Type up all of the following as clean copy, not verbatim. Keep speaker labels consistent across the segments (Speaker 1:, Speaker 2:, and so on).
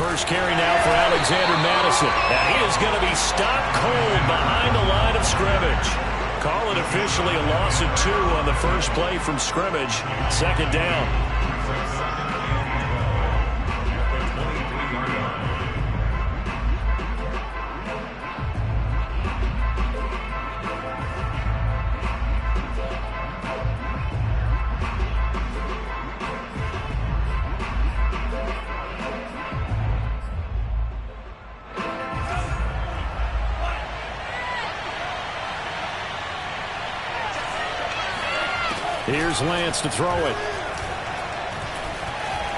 Speaker 1: First carry now for Alexander Madison. And he is going to be stopped cold behind the line of scrimmage. Call it officially a loss of 2 on the first play from scrimmage. Second down. Here's Lance to throw it.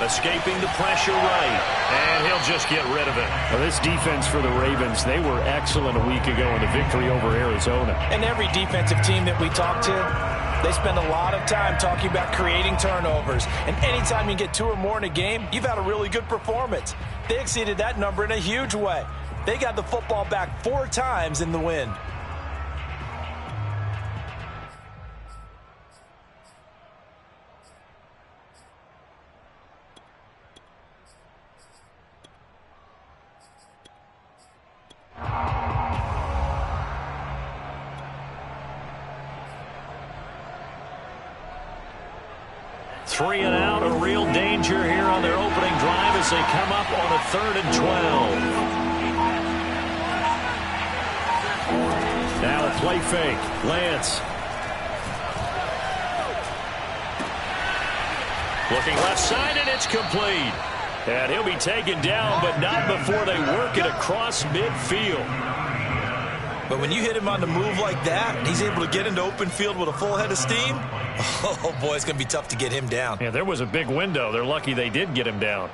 Speaker 1: Escaping the pressure right. And he'll just get rid of it. Well, this defense for the Ravens, they were excellent a week ago in the victory over Arizona.
Speaker 2: And every defensive team that we talk to, they spend a lot of time talking about creating turnovers. And anytime you get 2 or more in a game, you've had a really good performance. They exceeded that number in a huge way. They got the football back 4 times in the win.
Speaker 1: Three and out, a real danger here on their opening drive as they come up on a 3rd and 12. Now a play fake. Lance. Looking left side, and it's complete. And he'll be taken down, but not before they work it across midfield.
Speaker 2: But when you hit him on the move like that, and he's able to get into open field with a full head of steam, oh, boy, it's going to be tough to get him down.
Speaker 1: Yeah, there was a big window. They're lucky they did get him down.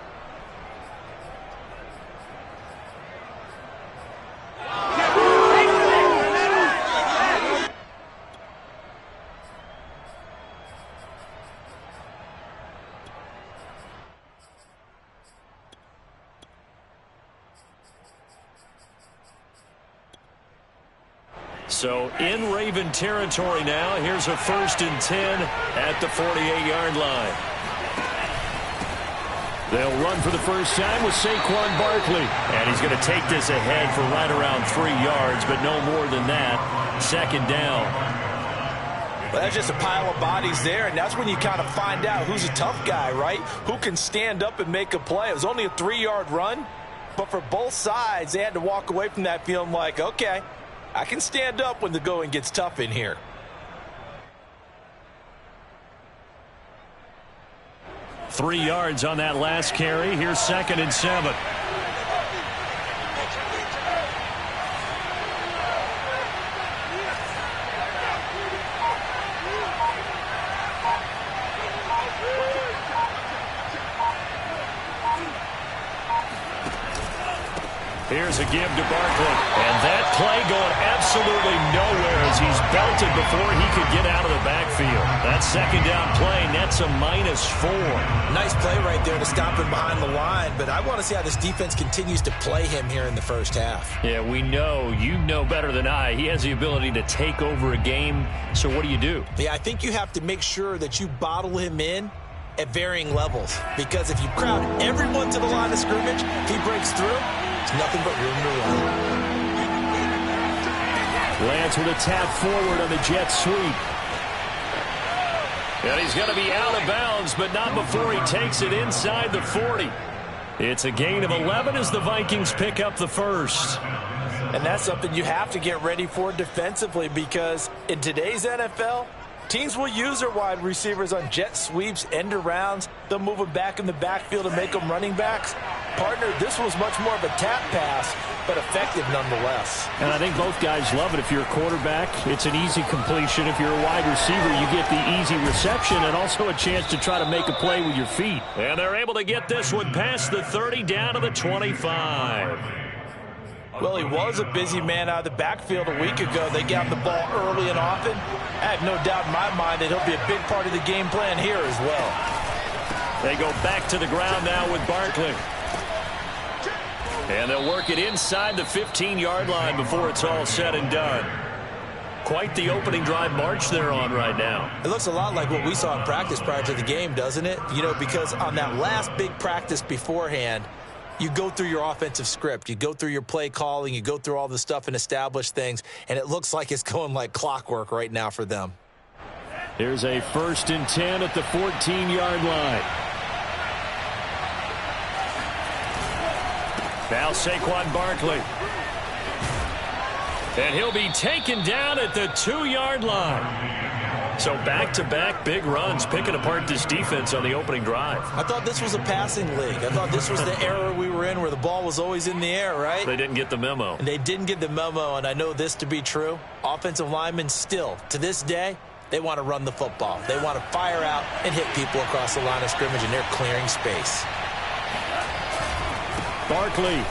Speaker 1: So in Raven territory now. Here's a 1st and 10 at the 48-yard line. They'll run for the first time with Saquon Barkley. And he's going to take this ahead for right around 3 yards, but no more than that. 2nd down.
Speaker 2: Well, that's just a pile of bodies there, and that's when you kind of find out who's a tough guy, right? Who can stand up and make a play. It was only a 3-yard run, but for both sides, they had to walk away from that feeling like, okay, I can stand up when the going gets tough in here.
Speaker 1: Three yards on that last carry. Here's 2nd and 7. Here's a give to Barkley. And that play going absolutely nowhere as he's belted before he could get out of the backfield. That 2nd down play nets a -4.
Speaker 2: Nice play right there to stop him behind the line, but I want to see how this defense continues to play him here in the first half.
Speaker 1: Yeah, we know. You know better than I. He has the ability to take over a game. So what do you do?
Speaker 2: Yeah, I think you have to make sure that you bottle him in at varying levels, because if you crowd everyone to the line of scrimmage, if he breaks through, it's nothing but room to run.
Speaker 1: Lance with a tap forward on the jet sweep. And he's going to be out of bounds, but not before he takes it inside the 40. It's a gain of 11 as the Vikings pick up the first.
Speaker 2: And that's something you have to get ready for defensively, because in today's NFL, teams will use their wide receivers on jet sweeps, end arounds. They'll move them back in the backfield and make them running backs. Partner, this was much more of a tap pass, but effective nonetheless.
Speaker 1: And I think both guys love it. If you're a quarterback, it's an easy completion. If you're a wide receiver, you get the easy reception and also a chance to try to make a play with your feet. And they're able to get this one past the 30 down to the 25.
Speaker 2: Well, he was a busy man out of the backfield a week ago. They got the ball early and often. I have no doubt in my mind that he'll be a big part of the game plan here as well.
Speaker 1: They go back to the ground now with Barkley. And they'll work it inside the 15-yard line before it's all said and done. Quite the opening drive march they're on right now.
Speaker 2: It looks a lot like what we saw in practice prior to the game, doesn't it? You know, because on that last big practice beforehand, you go through your offensive script. You go through your play calling. You go through all the stuff and establish things, and it looks like it's going like clockwork right now for them.
Speaker 1: Here's a 1st and 10 at the 14-yard line. Now Saquon Barkley. And he'll be taken down at the 2-yard line. So back-to-back big runs, picking apart this defense on the opening drive.
Speaker 2: I thought this was a passing league. I thought this was the era we were in where the ball was always in the air, right?
Speaker 1: They didn't get the memo.
Speaker 2: And they didn't get the memo, and I know this to be true. Offensive linemen still, to this day, they want to run the football. They want to fire out and hit people across the line of scrimmage, and they're clearing space.
Speaker 1: Barkley.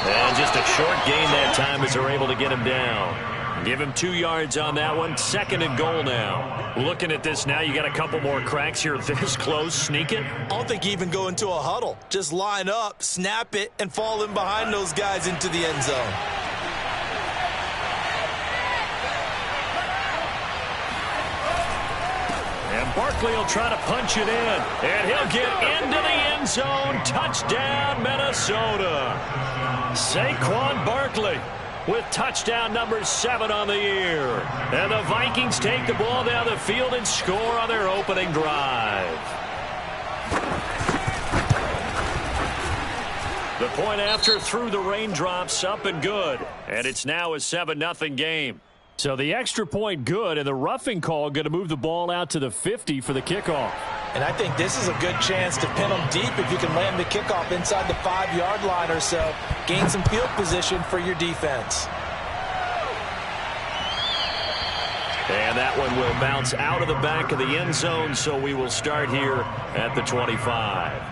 Speaker 1: And just a short gain that time as they're able to get him down. Give him 2 yards on that one. 2nd and goal now. Looking at this now, you got a couple more cracks here. This close, sneak it.
Speaker 2: I don't think you even go into a huddle. Just line up, snap it, and fall in behind those guys into the end zone.
Speaker 1: And Barkley will try to punch it in. And he'll get into the end zone. Touchdown, Minnesota. Saquon Barkley with touchdown number 7 on the year. And the Vikings take the ball down the field and score on their opening drive. The point after through the raindrops, up and good. And it's now a 7-0 game. So the extra point good, and the roughing call going to move the ball out to the 50 for the kickoff.
Speaker 2: And I think this is a good chance to pin them deep if you can land the kickoff inside the 5-yard line or so. Gain some field position for your defense.
Speaker 1: And that one will bounce out of the back of the end zone, so we will start here at the 25.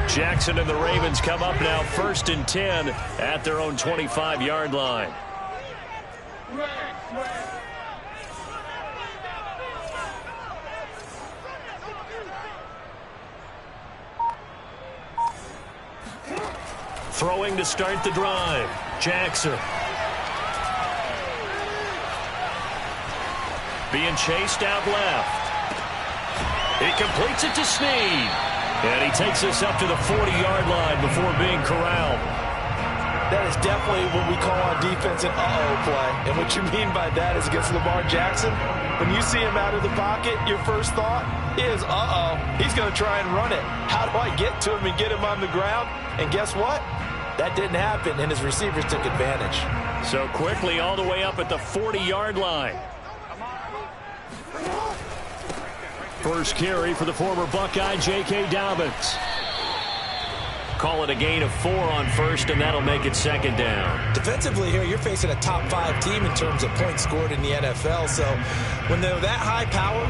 Speaker 1: Jackson and the Ravens come up now 1st and 10 at their own 25-yard line. Throwing to start the drive. Jackson. Being chased out left. He completes it to Snead. And he takes us up to the 40-yard line before being corralled.
Speaker 2: That is definitely what we call on defense an uh-oh play. And what you mean by that is against Lamar Jackson, when you see him out of the pocket, your first thought is, uh-oh, he's going to try and run it. How do I get to him and get him on the ground? And guess what? That didn't happen, and his receivers took advantage.
Speaker 1: So quickly all the way up at the 40-yard line. First carry for the former Buckeye, J.K. Dobbins. Call it a gain of 4 on first, and that'll make it 2nd down.
Speaker 2: Defensively here, you're facing a top 5 team in terms of points scored in the NFL. So when they're that high powered,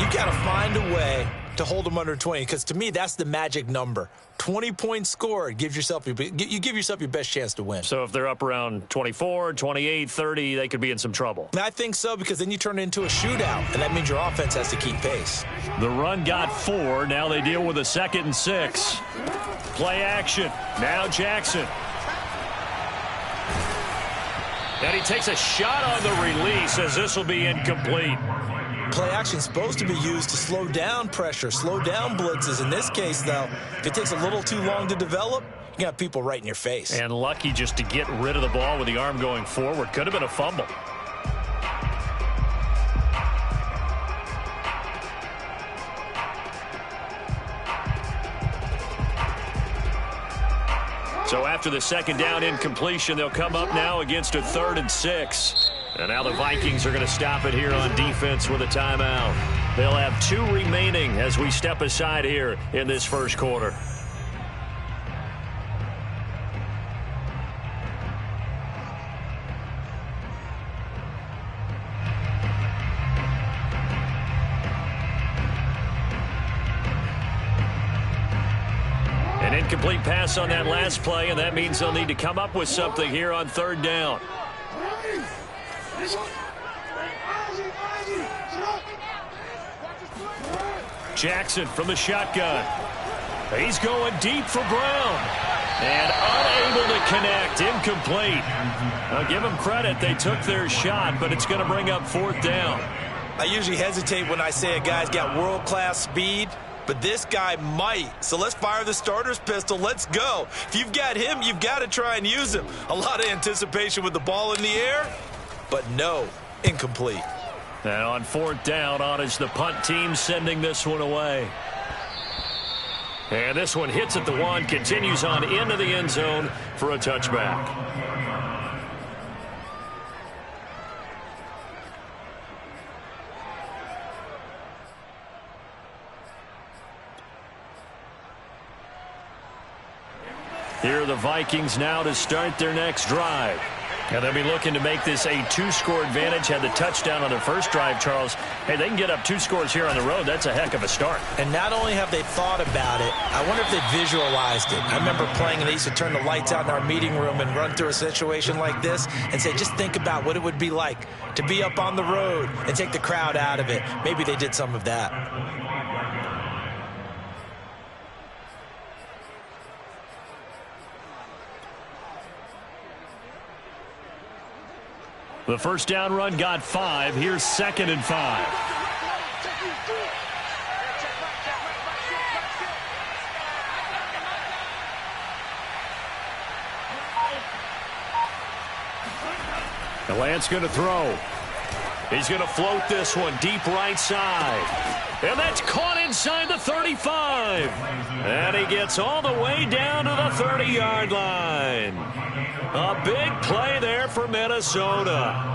Speaker 2: you got to find a way to hold them under 20, because to me, that's the magic number. 20 points scored gives yourself you give yourself your best chance to win.
Speaker 1: So if they're up around 24, 28, 30, they could be in some trouble.
Speaker 2: And I think so, because then you turn it into a shootout, and that means your offense has to keep pace.
Speaker 1: The run got 4. Now they deal with a 2nd and 6. Play action. Now Jackson. And he takes a shot on the release as this will be incomplete.
Speaker 2: Play action is supposed to be used to slow down pressure, slow down blitzes. In this case, though, if it takes a little too long to develop, you got people right in your face.
Speaker 1: And lucky just to get rid of the ball with the arm going forward. Could have been a fumble. So after the 2nd down incompletion, they'll come up now against a 3rd and 6. And now the Vikings are going to stop it here on defense with a timeout. They'll have 2 remaining as we step aside here in this first quarter. Incomplete pass on that last play, and that means they'll need to come up with something here on 3rd down. Jackson from the shotgun. He's going deep for Brown. And unable to connect. Incomplete. I'll give them credit. They took their shot, but it's going to bring up 4th down.
Speaker 2: I usually hesitate when I say a guy's got world-class speed, but this guy might. So let's fire the starter's pistol. Let's go. If you've got him, you've got to try and use him. A lot of anticipation with the ball in the air, but no, incomplete.
Speaker 1: And on 4th down, on is the punt team sending this one away. And this one hits at the 1, continues on into the end zone for a touchback. Here are the Vikings now to start their next drive. And they'll be looking to make this a 2-score advantage. Had the touchdown on their first drive, Charles. Hey, they can get up 2 scores here on the road. That's a heck of a start.
Speaker 2: And not only have they thought about it, I wonder if they visualized it. I remember playing, and they used to turn the lights out in our meeting room and run through a situation like this and say, just think about what it would be like to be up on the road and take the crowd out of it. Maybe they did some of that.
Speaker 1: The first down run got 5. Here's 2nd and 5. The Lance going to throw. He's going to float this one deep right side. And that's caught inside the 35. And he gets all the way down to the 30-yard line. A big play there for Minnesota.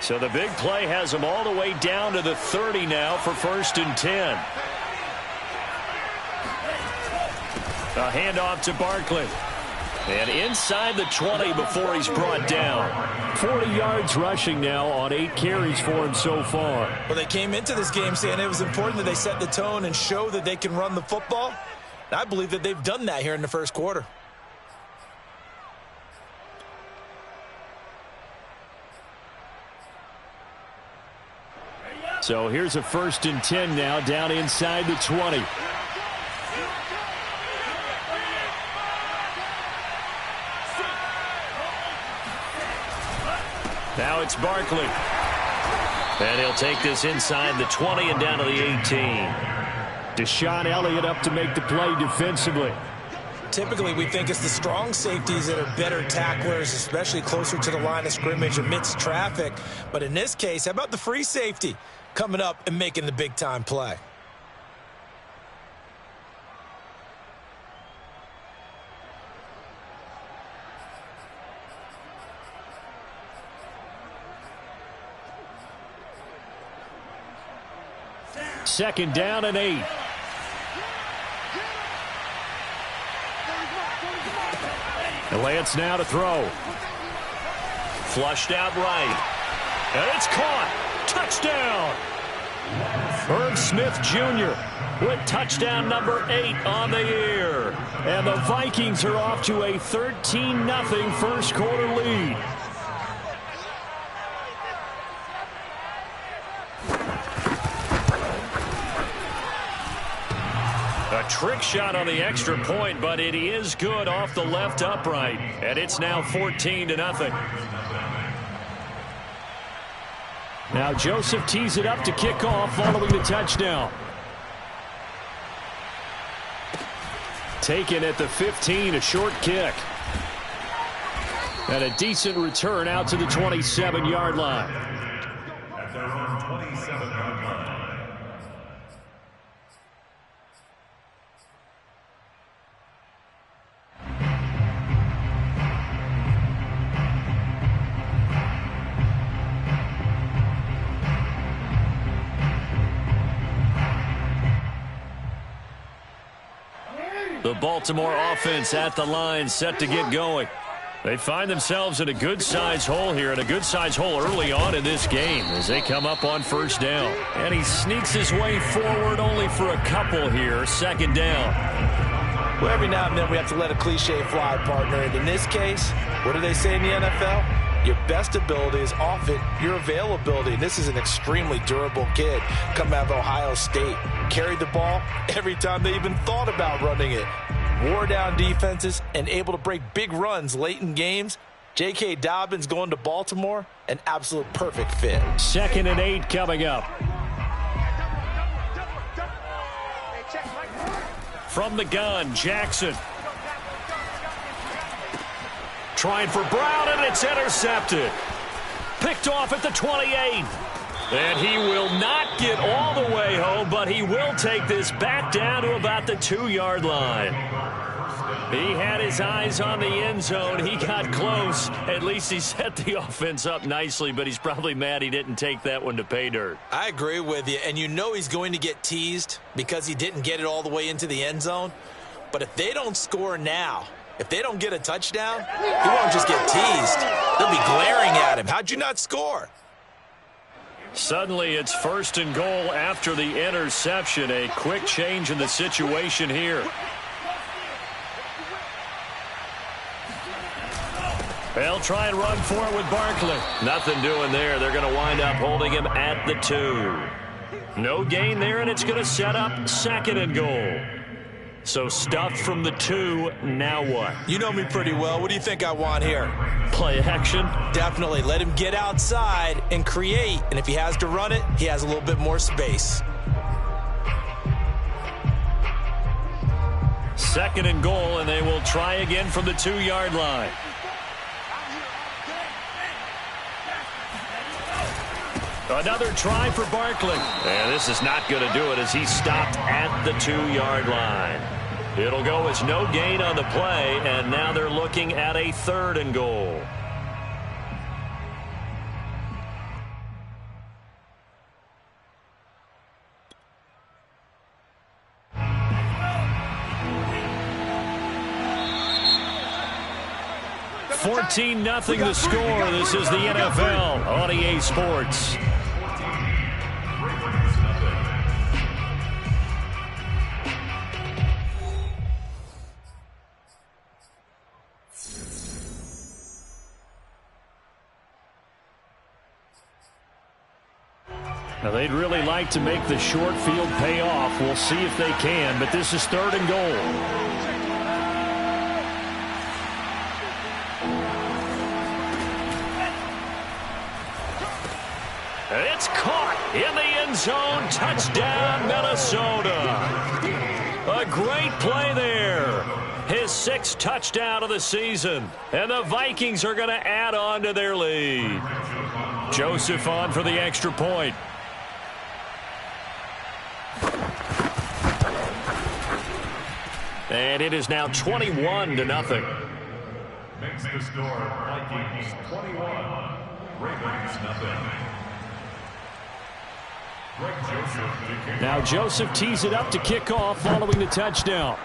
Speaker 1: So the big play has them all the way down to the 30 now for 1st and 10. A handoff to Barkley. And inside the 20 before he's brought down. 40 yards rushing now on 8 carries for him so far.
Speaker 2: Well, they came into this game saying it was important that they set the tone and show that they can run the football. And I believe that they've done that here in the first quarter.
Speaker 1: So here's a 1st and 10 now down inside the 20. Now it's Barkley. And he'll take this inside the 20 and down to the 18. Deshaun Elliott up to make the play defensively.
Speaker 2: Typically, we think it's the strong safeties that are better tacklers, especially closer to the line of scrimmage amidst traffic. But in this case, how about the free safety coming up and making the big-time play?
Speaker 1: Second down and 8. And Lance now to throw. Flushed out right. And it's caught. Touchdown. Herb Smith Jr. with touchdown number 8 on the year. And the Vikings are off to a 13-0 first quarter lead. A trick shot on the extra point, but it is good off the left upright. And it's now 14-0. Now Joseph tees it up to kick off following the touchdown. Taken at the 15, a short kick. And a decent return out to the 27-yard line.
Speaker 3: At their own 27-yard line.
Speaker 1: The Baltimore offense at the line, set to get going. They find themselves in a good-sized hole here, and a good-sized hole early on in this game as they come up on first down. And he sneaks his way forward only for a couple here, second down.
Speaker 2: Well, every now and then we have to let a cliche fly, partner. And in this case, what do they say in the NFL? Your best ability is often your availability. And this is an extremely durable kid coming out of Ohio State. Carried the ball every time they even thought about running it. Wore down defenses and able to break big runs late in games. J.K. Dobbins going to Baltimore, an absolute perfect fit.
Speaker 1: 2nd and 8 coming up. From the gun, Jackson. Trying for Brown, and it's intercepted. Picked off at the 28. And he will not get all the way home, but he will take this back down to about the 2-yard line. He had his eyes on the end zone. He got close. At least he set the offense up nicely, but he's probably mad he didn't take that one to pay dirt.
Speaker 2: I agree with you, and you know he's going to get teased because he didn't get it all the way into the end zone. But if they don't score now, if they don't get a touchdown, he won't just get teased. They'll be glaring at him. How'd you not score?
Speaker 1: Suddenly it's 1st and goal after the interception. A quick change in the situation here. They'll try and run for it with Barkley. Nothing doing there. They're going to wind up holding him at the 2. No gain there, and it's going to set up 2nd and goal. So stuffed from the 2, now what?
Speaker 2: You know me pretty well. What do you think I want here?
Speaker 1: Play action?
Speaker 2: Definitely. Let him get outside and create. And if he has to run it, he has a little bit more space.
Speaker 1: 2nd and goal, and they will try again from the 2-yard line. Another try for Barkley. And this is not going to do it as he stopped at the 2-yard line. It'll go as no gain on the play, and now they're looking at a 3rd and goal. $14-0 the score. This is the NFL on EA Sports. Now, they'd really like to make the short field pay off. We'll see if they can, but this is 3rd and goal. It's caught in the end zone. Touchdown, Minnesota. A great play there. His 6th touchdown of the season. And the Vikings are going to add on to their lead. Joseph on for the extra point. And it is now 21-0.
Speaker 3: Makes the score Vikings 21, Ravens 0.
Speaker 1: Now Joseph tees it up to kick off following the touchdown.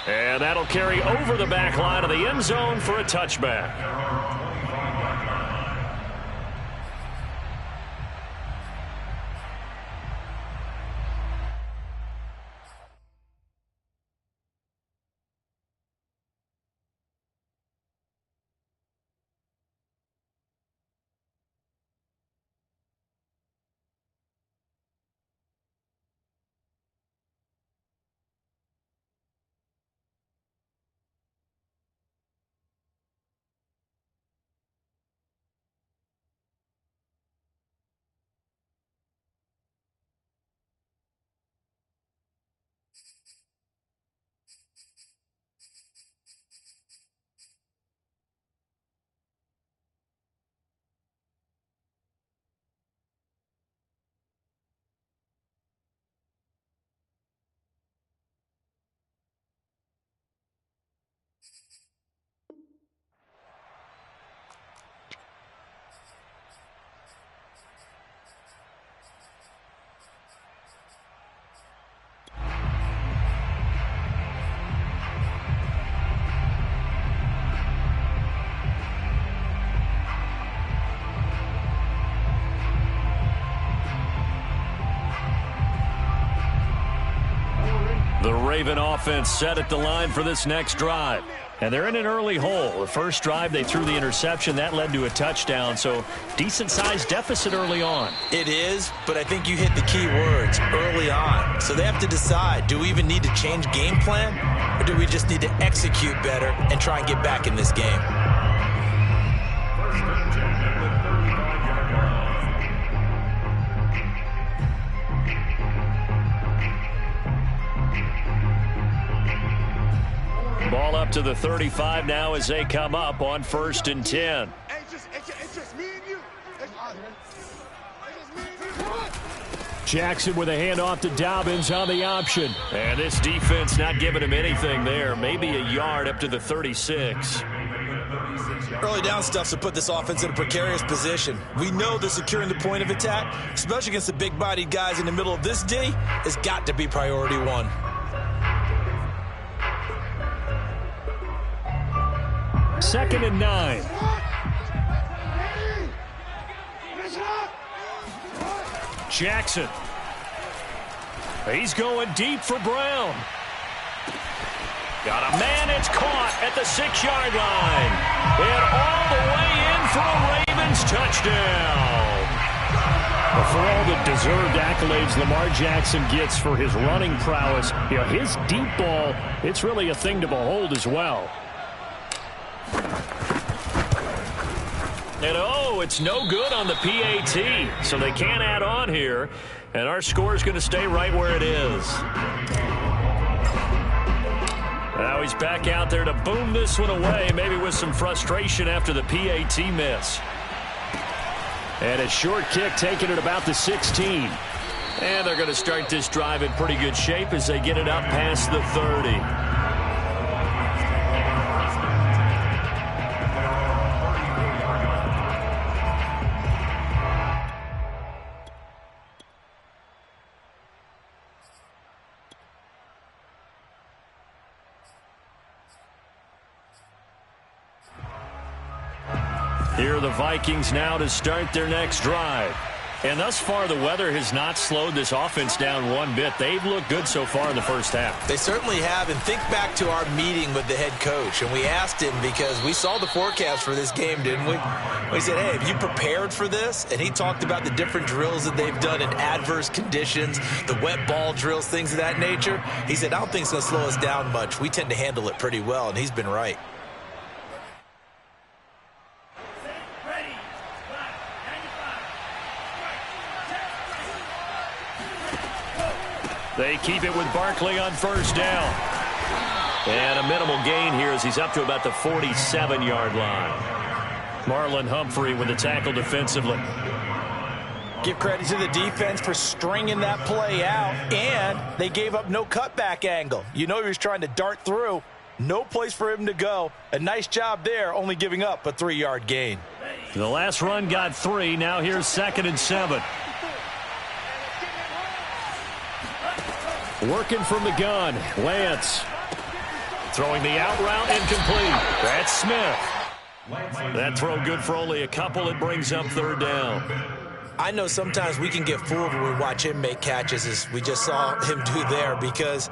Speaker 1: And that'll carry over the back line of the end zone for a touchback. The Raven offense set at the line for this next drive. And they're in an early hole. The first drive, they threw the interception. That led to a touchdown, so decent-sized deficit early on.
Speaker 2: It is, but I think you hit the key words, early on. So they have to decide, do we even need to change game plan, or do we just need to execute better and try and get back in this game?
Speaker 1: Ball up to the 35 now as they come up on 1st and 10. Jackson with a handoff to Dobbins on the option. And this defense not giving him anything there. Maybe a yard up to the 36.
Speaker 2: Early down stuff to put this offense in a precarious position. We know that securing the point of attack, especially against the big-bodied guys in the middle of this D, has got to be priority one.
Speaker 1: Second and 9. Jackson. He's going deep for Brown. Got a man, it's caught at the 6-yard line. And all the way in for a Ravens touchdown. For all the deserved accolades Lamar Jackson gets for his running prowess, you know, his deep ball, it's really a thing to behold as well. And oh, it's no good on the PAT, so they can't add on here, and our score is going to stay right where it is. Now he's back out there to boom this one away, maybe with some frustration after the PAT miss. And a short kick taken at about the 16. And they're going to start this drive in pretty good shape as they get it up past the 30. Here are the Vikings now to start their next drive. And thus far, the weather has not slowed this offense down one bit. They've looked good so far in the first half.
Speaker 2: They certainly have. And think back to our meeting with the head coach. And we asked him because we saw the forecast for this game, didn't we? We said, hey, have you prepared for this? And he talked about the different drills that they've done in adverse conditions, the wet ball drills, things of that nature. He said, I don't think it's going to slow us down much. We tend to handle it pretty well. And he's been right.
Speaker 1: They keep it with Barkley on first down. And a minimal gain here as he's up to about the 47-yard line. Marlon Humphrey with the tackle defensively.
Speaker 2: Give credit to the defense for stringing that play out, and they gave up no cutback angle. You know he was trying to dart through. No place for him to go. A nice job there, only giving up a 3-yard gain.
Speaker 1: The last run got 3. Now here's 2nd and 7. Working from the gun, Lance. Throwing the out route, incomplete. That's Smith. That throw good for only a couple. It brings up 3rd down.
Speaker 2: I know sometimes we can get fooled when we watch him make catches, as we just saw him do there, because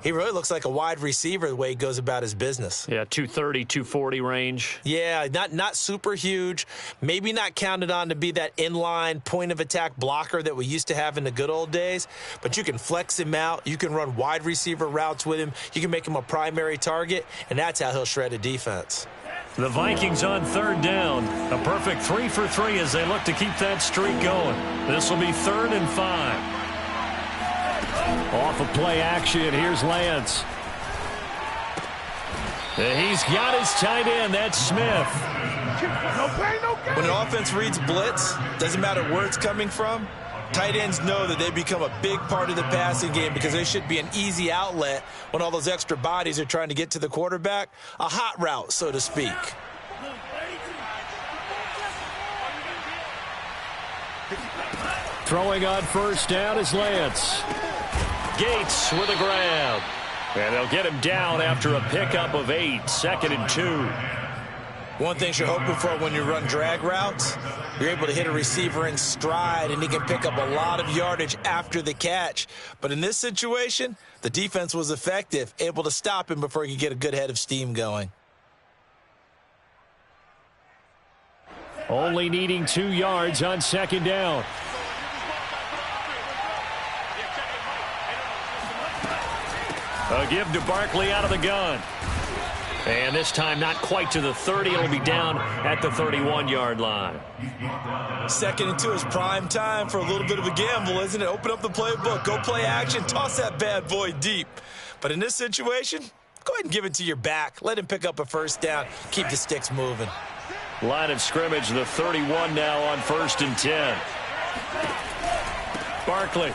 Speaker 2: he really looks like a wide receiver the way he goes about his business.
Speaker 1: Yeah, 230, 240 range.
Speaker 2: Yeah, not super huge. Maybe not counted on to be that inline point-of-attack blocker that we used to have in the good old days. But you can flex him out. You can run wide receiver routes with him. You can make him a primary target, and that's how he'll shred a defense.
Speaker 1: The Vikings on 3rd down. A perfect 3 for 3 as they look to keep that streak going. This will be 3rd and 5. Off of play action, here's Lance. He's got his tight end, that's Smith.
Speaker 2: When an offense reads blitz, doesn't matter where it's coming from, tight ends know that they become a big part of the passing game because they should be an easy outlet when all those extra bodies are trying to get to the quarterback. A hot route, so to speak.
Speaker 1: Throwing on first down is Lance. Gates with a grab. And they'll get him down after a pickup of 8. 2nd and 2.
Speaker 2: One thing you're hoping for when you run drag routes, you're able to hit a receiver in stride, and he can pick up a lot of yardage after the catch. But in this situation, the defense was effective, able to stop him before he could get a good head of steam going.
Speaker 1: Only needing 2 yards on second down. A give to Barkley out of the gun. And this time not quite to the 30. It'll be down at the 31-yard line.
Speaker 2: 2nd and 2 is prime time for a little bit of a gamble, isn't it? Open up the playbook, go play action, toss that bad boy deep. But in this situation, go ahead and give it to your back. Let him pick up a first down. Keep the sticks moving.
Speaker 1: Line of scrimmage, the 31 now on 1st and 10. Barkley.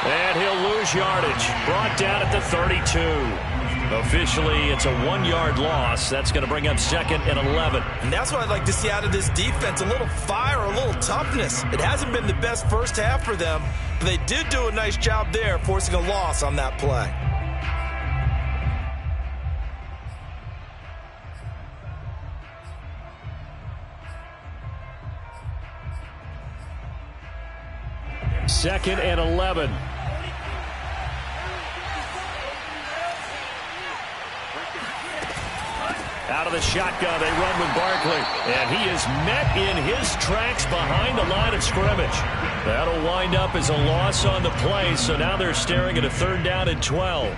Speaker 1: And he'll lose yardage. Brought down at the 32. Officially, it's a 1-yard loss. That's going to bring up 2nd and 11.
Speaker 2: And that's what I'd like to see out of this defense. A little fire, a little toughness. It hasn't been the best first half for them, but they did do a nice job there, forcing a loss on that play.
Speaker 1: Second and 11. Out of the shotgun, they run with Barkley. And he is met in his tracks behind the line of scrimmage. That'll wind up as a loss on the play, so now they're staring at a 3rd down and 12.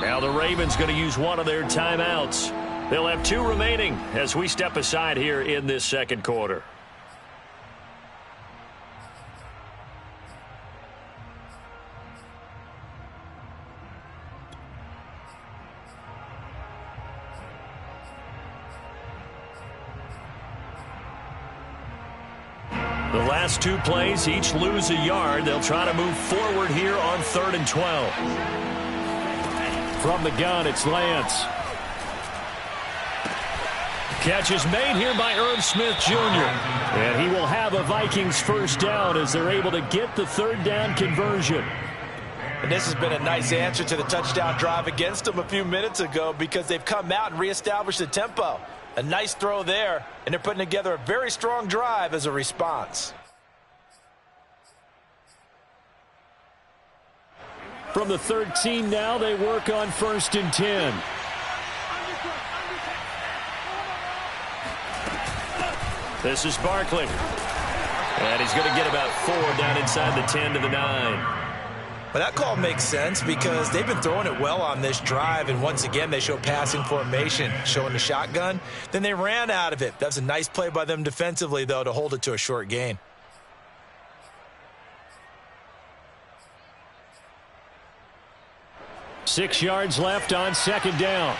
Speaker 1: Now the Ravens going to use one of their timeouts. They'll have 2 remaining as we step aside here in this 2nd quarter. The last 2 plays each lose a yard. They'll try to move forward here on 3rd and 12. From the gun, it's Lance. Catch is made here by Irv Smith Jr. And he will have a Vikings first down as they're able to get the 3rd down conversion.
Speaker 2: And this has been a nice answer to the touchdown drive against them a few minutes ago, because they've come out and reestablished the tempo. A nice throw there, and they're putting together a very strong drive as a response.
Speaker 1: From the 13 now, they work on 1st and 10. This is Barkley. And he's going to get about 4 down inside the 10 to the 9.
Speaker 2: Well, that call makes sense because they've been throwing it well on this drive, and once again they show passing formation, showing the shotgun. Then they ran out of it. That's a nice play by them defensively, though, to hold it to a short gain.
Speaker 1: Six yards left on 2nd down.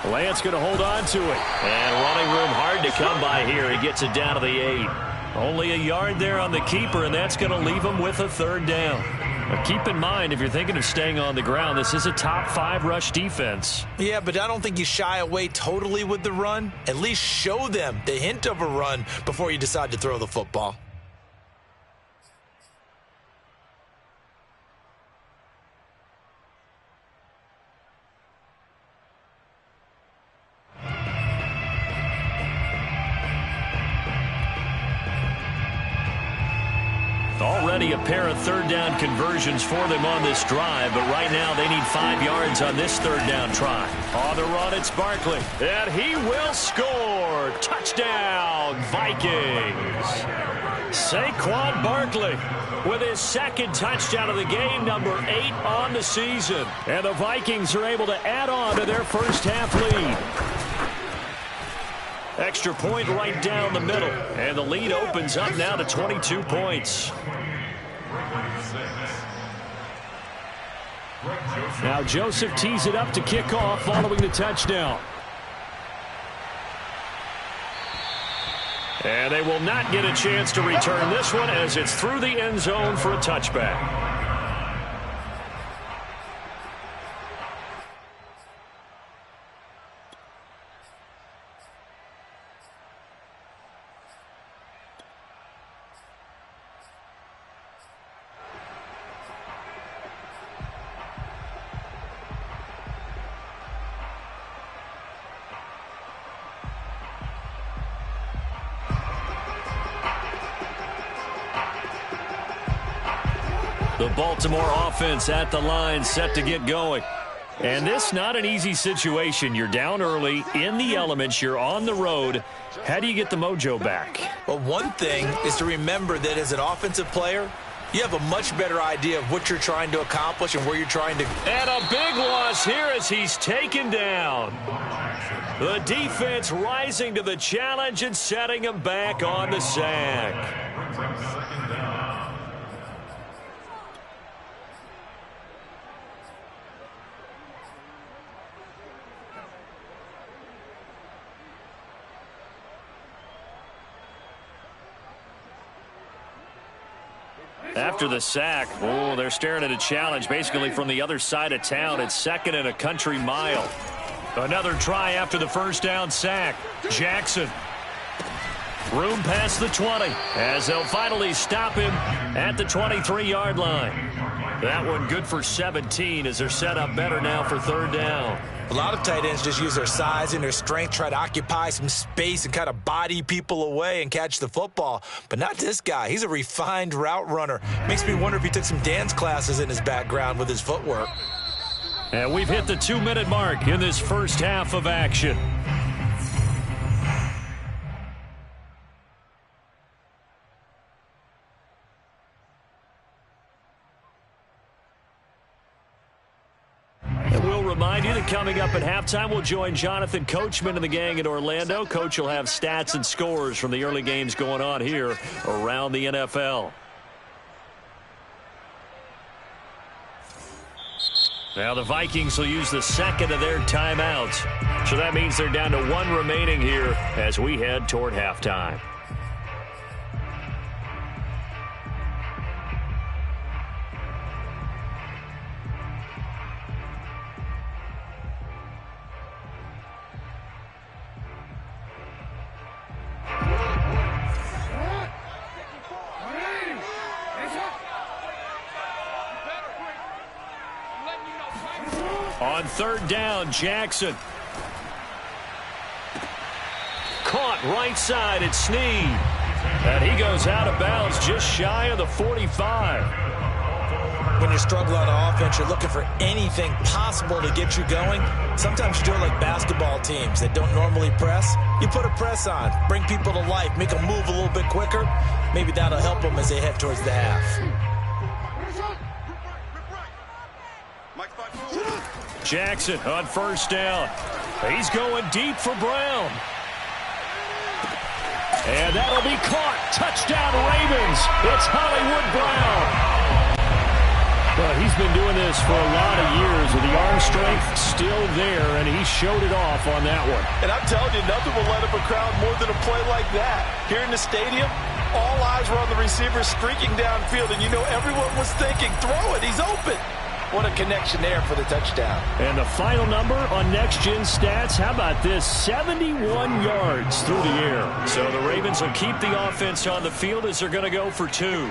Speaker 1: Lance going to hold on to it. And running room hard to come by here. He gets it down to the 8. Only a yard there on the keeper, and that's going to leave him with a 3rd down. Now keep in mind, if you're thinking of staying on the ground, this is a top 5 rush defense.
Speaker 2: Yeah, but I don't think you shy away totally with the run. At least show them the hint of a run before you decide to throw the football.
Speaker 1: Already a pair of 3rd down conversions for them on this drive, but right now they need 5 yards on this 3rd down try. On the run, it's Barkley, and he will score. Touchdown, Vikings. Saquon Barkley with his 2nd touchdown of the game, number 8 on the season. And the Vikings are able to add on to their first half lead. Extra point right down the middle. And the lead opens up now to 22 points. Now Joseph tees it up to kick off following the touchdown. And they will not get a chance to return this one as it's through the end zone for a touchback. The Baltimore offense at the line, set to get going. And this not an easy situation. You're down early, in the elements, you're on the road. How do you get the mojo back?
Speaker 2: Well, one thing is to remember that as an offensive player, you have a much better idea of what you're trying to accomplish and where you're trying to.
Speaker 1: And a big loss here as he's taken down. The defense rising to the challenge and setting him back on the sack. After the sack, they're staring at a challenge basically from the other side of town. It's 2nd and a country mile. Another try after the first down sack. Jackson. Room past the 20 as they'll finally stop him at the 23-yard line. That one good for 17 as they're set up better now for 3rd down.
Speaker 2: A lot of tight ends just use their size and their strength, try to occupy some space and kind of body people away and catch the football. But not this guy. He's a refined route runner. Makes me wonder if he took some dance classes in his background with his footwork.
Speaker 1: And we've hit the 2-minute mark in this first half of action. Remind you that coming up at halftime, we'll join Jonathan Coachman and the gang in Orlando. Coach will have stats and scores from the early games going on here around the NFL. Now the Vikings will use the 2nd of their timeouts. So that means they're down to 1 remaining here as we head toward halftime. On 3rd down, Jackson. Caught right side at Snead. And he goes out of bounds just shy of the 45.
Speaker 2: When you're struggling on offense, you're looking for anything possible to get you going. Sometimes you do it like basketball teams that don't normally press. You put a press on, bring people to life, make them move a little bit quicker. Maybe that'll help them as they head towards the half.
Speaker 1: Jackson on 1st down. He's going deep for Brown. And that'll be caught. Touchdown Ravens. It's Hollywood Brown. Well, he's been doing this for a lot of years with the arm strength still there, and he showed it off on that one.
Speaker 2: And I'm telling you, nothing will let up a crowd more than a play like that. Here in the stadium, all eyes were on the receiver streaking downfield, and you know everyone was thinking, throw it, he's open. What a connection there for the touchdown.
Speaker 1: And the final number on Next Gen Stats, how about this? 71 yards through the air. So the Ravens will keep the offense on the field as they're going to go for 2.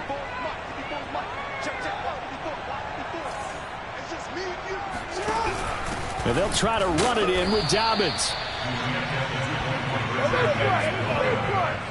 Speaker 1: And they'll try to run it in with Dobbins.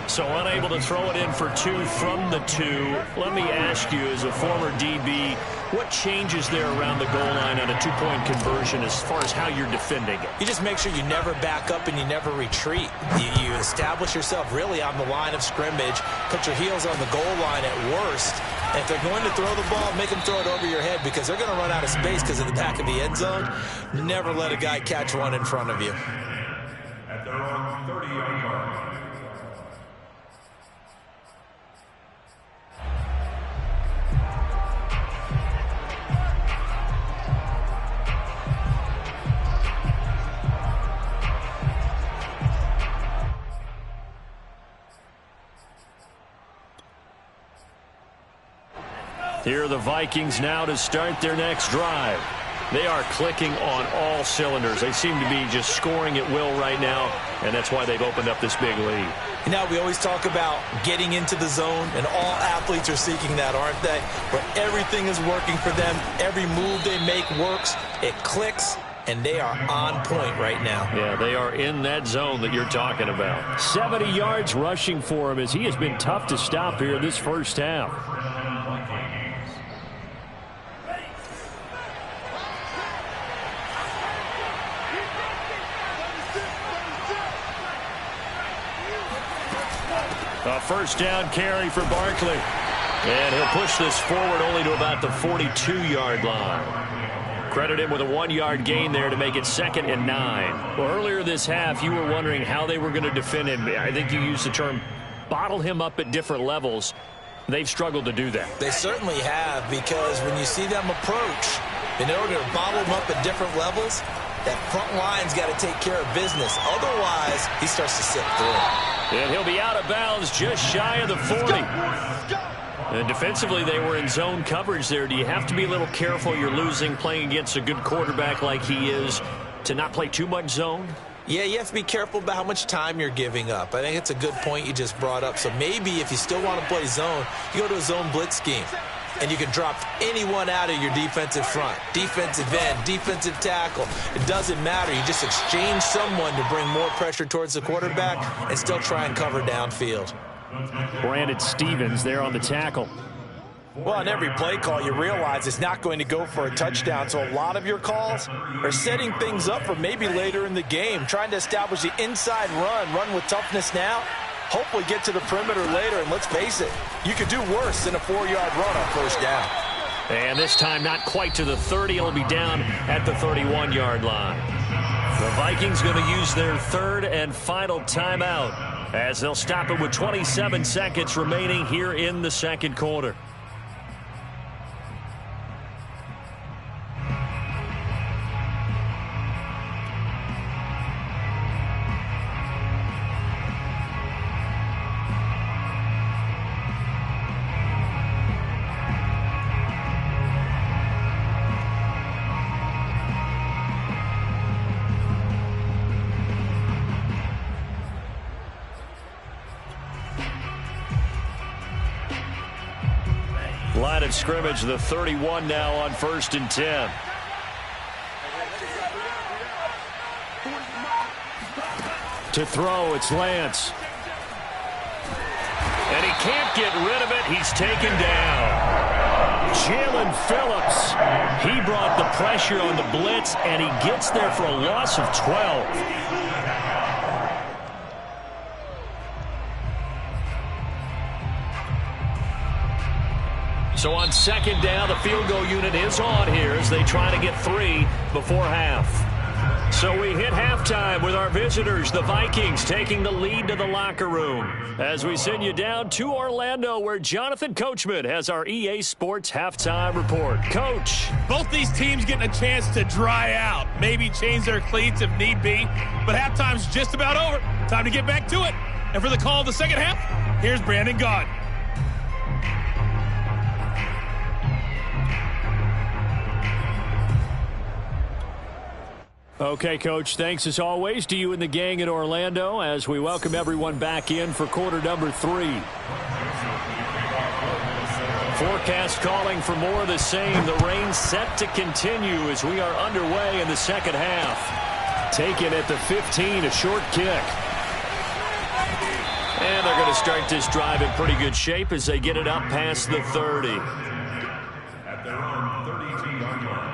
Speaker 1: So unable to throw it in for 2 from the 2. Let me ask you, as a former DB, what changes there around the goal line on a 2-point conversion as far as how you're defending it?
Speaker 2: You just make sure you never back up and you never retreat. You establish yourself really on the line of scrimmage, put your heels on the goal line at worst. And if they're going to throw the ball, make them throw it over your head because they're going to run out of space because of the back of the end zone. Never let a guy catch one in front of you.
Speaker 3: At their own 30-yard line.
Speaker 1: Here are the Vikings now to start their next drive. They are clicking on all cylinders. They seem to be just scoring at will right now, and that's why they've opened up this big lead.
Speaker 2: Now, we always talk about getting into the zone, and all athletes are seeking that, aren't they? Where everything is working for them. Every move they make works. It clicks, and they are on point right now.
Speaker 1: Yeah, they are in that zone that you're talking about. 70 yards rushing for him as he has been tough to stop here in this first half. A first down carry for Barkley. And he'll push this forward only to about the 42-yard line. Credit him with a 1-yard gain there to make it 2nd and 9. Well, earlier this half, you were wondering how they were going to defend him. I think you used the term bottle him up at different levels. They've struggled to do that.
Speaker 2: They certainly have, because when you see them approach, in order to bottle him up at different levels, that front line's got to take care of business. Otherwise, he starts to slip through.
Speaker 1: And he'll be out of bounds just shy of the 40. And defensively, they were in zone coverage there. Do you have to be a little careful? You're losing playing against a good quarterback like he is to not play too much zone?
Speaker 2: Yeah, you have to be careful about how much time you're giving up. I think it's a good point you just brought up. So maybe if you still want to play zone, you go to a zone blitz scheme. And you can drop anyone out of your defensive front. Defensive end, defensive tackle. It doesn't matter. You just exchange someone to bring more pressure towards the quarterback and still try and cover downfield.
Speaker 1: Brandon Stevens there on the tackle.
Speaker 2: Well, on every play call, you realize it's not going to go for a touchdown. So a lot of your calls are setting things up for maybe later in the game, trying to establish the inside run with toughness now. Hopefully get to the perimeter later, and let's face it, you could do worse than a 4-yard run on first down.
Speaker 1: And this time not quite to the 30. It'll be down at the 31-yard line. The Vikings going to use their 3rd and final timeout as they'll stop it with 27 seconds remaining here in the second quarter. Line of scrimmage, the 31 now on 1st and 10. To throw, it's Lance. And he can't get rid of it. He's taken down. Jalen Phillips. He brought the pressure on the blitz, and he gets there for a loss of 12. So on 2nd down, the field goal unit is on here as they try to get 3 before half. So we hit halftime with our visitors, the Vikings, taking the lead to the locker room. As we send you down to Orlando, where Jonathan Coachman has our EA Sports halftime report. Coach.
Speaker 4: Both these teams getting a chance to dry out, maybe change their cleats if need be. But halftime's just about over. Time to get back to it. And for the call of the second half, here's Brandon Gaudin.
Speaker 1: Okay, Coach, thanks as always to you and the gang in Orlando as we welcome everyone back in for quarter number 3. Forecast calling for more of the same. The rain set to continue as we are underway in the second half. Taken at the 15, a short kick. And they're going to start this drive in pretty good shape as they get it up past the 30.
Speaker 3: At their own 32-yard line.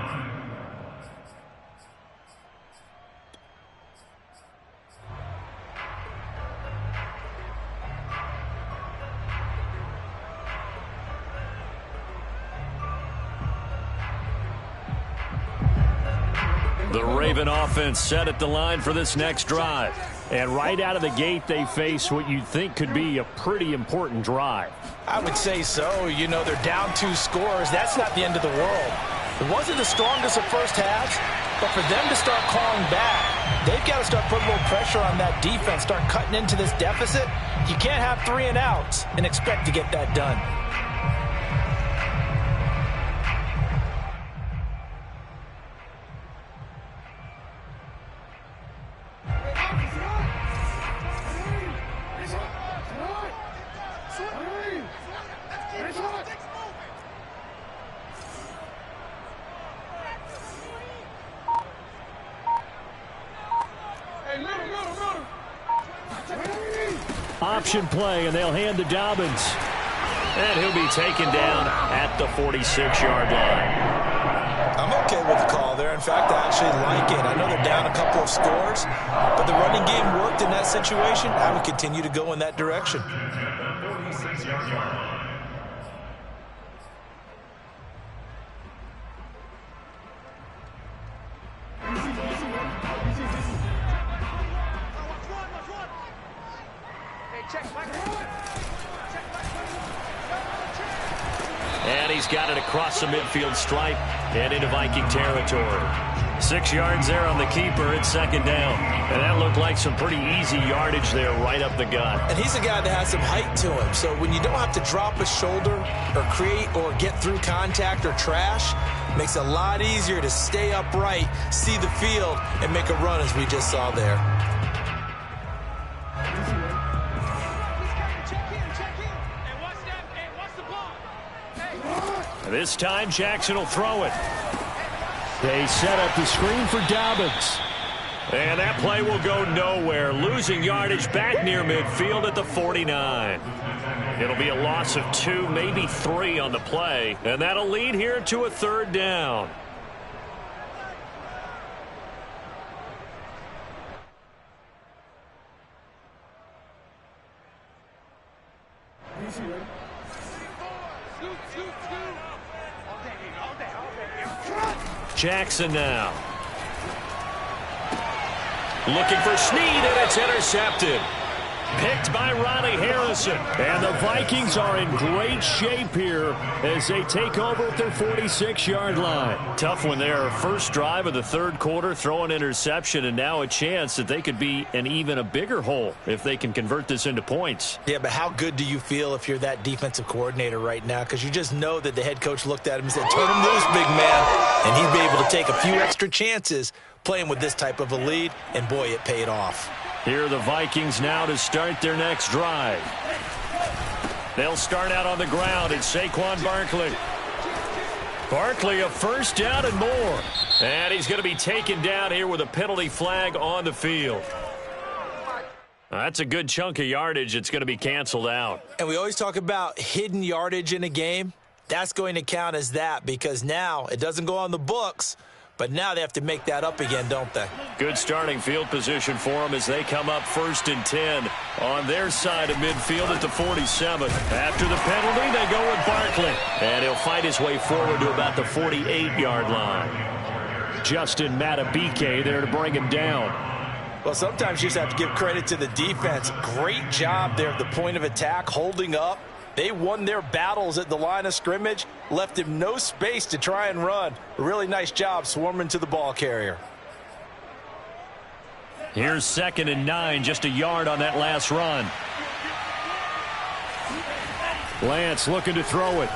Speaker 1: The Raven offense set at the line for this next drive. And right out of the gate, they face what you'd think could be a pretty important drive.
Speaker 2: I would say so. You know, they're down 2 scores. That's not the end of the world. It wasn't the strongest of first halves, but for them to start calling back, they've got to start putting a little pressure on that defense, start cutting into this deficit. You can't have 3 and outs and expect to get that done.
Speaker 1: option play, and they'll hand to Dobbins. And he'll be taken down at the 46-yard line.
Speaker 2: I'm okay with the call there. In fact, I actually like it. I know they're down a couple of scores, but the running game worked in that situation. I would continue to go in that direction.
Speaker 1: And he's got it across the midfield stripe and into Viking territory. 6 yards there on the keeper. It's second down. And that looked like some pretty easy yardage there right up the gut.
Speaker 2: And he's a guy that has some height to him. So when you don't have to drop a shoulder or create or get through contact or trash, it makes it a lot easier to stay upright, see the field, and make a run as we just saw there.
Speaker 1: This time, Jackson will throw it. They set up the screen for Dobbins. And that play will go nowhere. Losing yardage back near midfield at the 49. It'll be a loss of 2, maybe 3 on the play. And that'll lead here to a third down. Jackson now. Looking for Snead, and it's intercepted. Picked by Ronnie Harrison. And the Vikings are in great shape here as they take over at their 46-yard line. Tough one there. First drive of the third quarter, throw an interception, and now a chance that they could be in even a bigger hole if they can convert this into points.
Speaker 2: Yeah, but how good do you feel if you're that defensive coordinator right now? Because you just know that the head coach looked at him and said, turn him loose, big man. And he'd be able to take a few extra chances playing with this type of a lead, and boy, it paid off.
Speaker 1: Here are the Vikings now to start their next drive. They'll start out on the ground. It's Saquon Barkley. Barkley a first down and more. And he's going to be taken down here with a penalty flag on the field. That's a good chunk of yardage. It's going to be canceled out.
Speaker 2: And we always talk about hidden yardage in a game. That's going to count as that because now it doesn't go on the books. But now they have to make that up again, don't they?
Speaker 1: Good starting field position for them as they come up 1st and 10 on their side of midfield at the 47. After the penalty, they go with Barkley. And he'll fight his way forward to about the 48-yard line. Justin Matabike there to bring him down.
Speaker 2: Well, sometimes you just have to give credit to the defense. Great job there at the point of attack, holding up. They won their battles at the line of scrimmage, left him no space to try and run. A really nice job swarming to the ball carrier.
Speaker 1: Here's 2nd and 9, just a yard on that last run. Lance looking to throw it.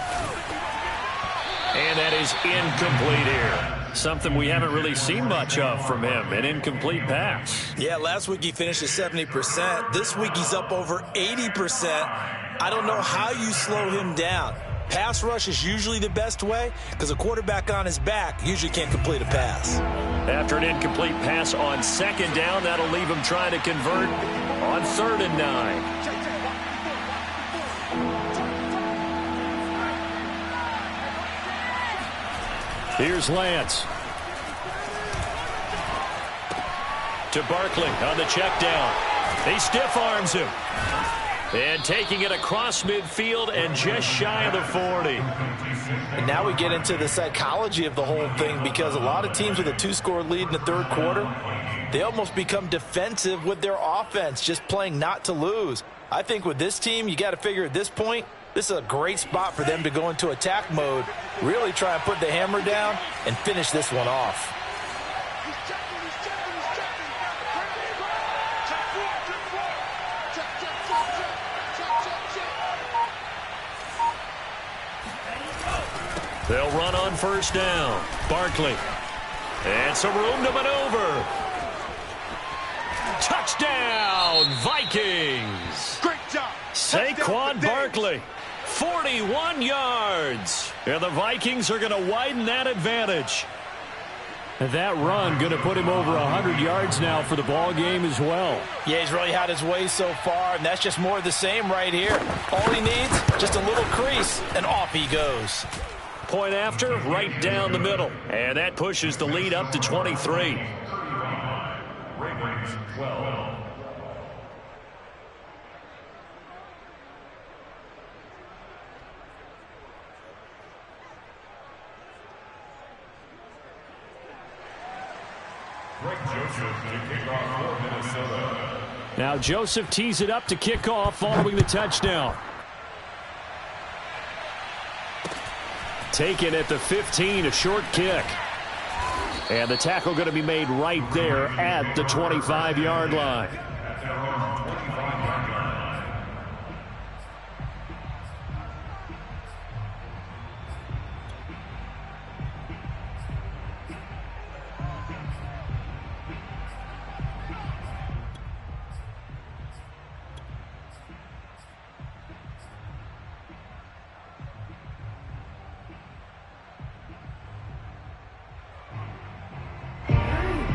Speaker 1: And that is incomplete here. Something we haven't really seen much of from him, an incomplete pass.
Speaker 2: Yeah, last week he finished at 70%. This week he's up over 80%. I don't know how you slow him down. Pass rush is usually the best way because a quarterback on his back usually can't complete a pass.
Speaker 1: After an incomplete pass on 2nd down, that'll leave him trying to convert on 3rd and 9. Here's Lance. To Barkley on the check down. He stiff arms him. And taking it across midfield and just shy of the 40.
Speaker 2: And now we get into the psychology of the whole thing because a lot of teams with a 2-score lead in the third quarter, they almost become defensive with their offense, just playing not to lose. I think with this team, you got to figure at this point, this is a great spot for them to go into attack mode, really try and put the hammer down and finish this one off.
Speaker 1: They'll run on 1st down. Barkley. And some room to maneuver. Touchdown, Vikings.
Speaker 3: Great job.
Speaker 1: Saquon Barkley, 41 yards. And the Vikings are going to widen that advantage. That run going to put him over 100 yards now for the ball game as well.
Speaker 2: Yeah, he's really had his way so far, and that's just more of the same right here. All he needs, just a little crease, and off he goes.
Speaker 1: Point after, right down the middle. And that pushes the lead up to 23.
Speaker 3: Ravens 12.
Speaker 1: Now Joseph tees it up to kick off following the touchdown. Taken at the 15, a short kick. And the tackle going to be made right there at the 25-yard line.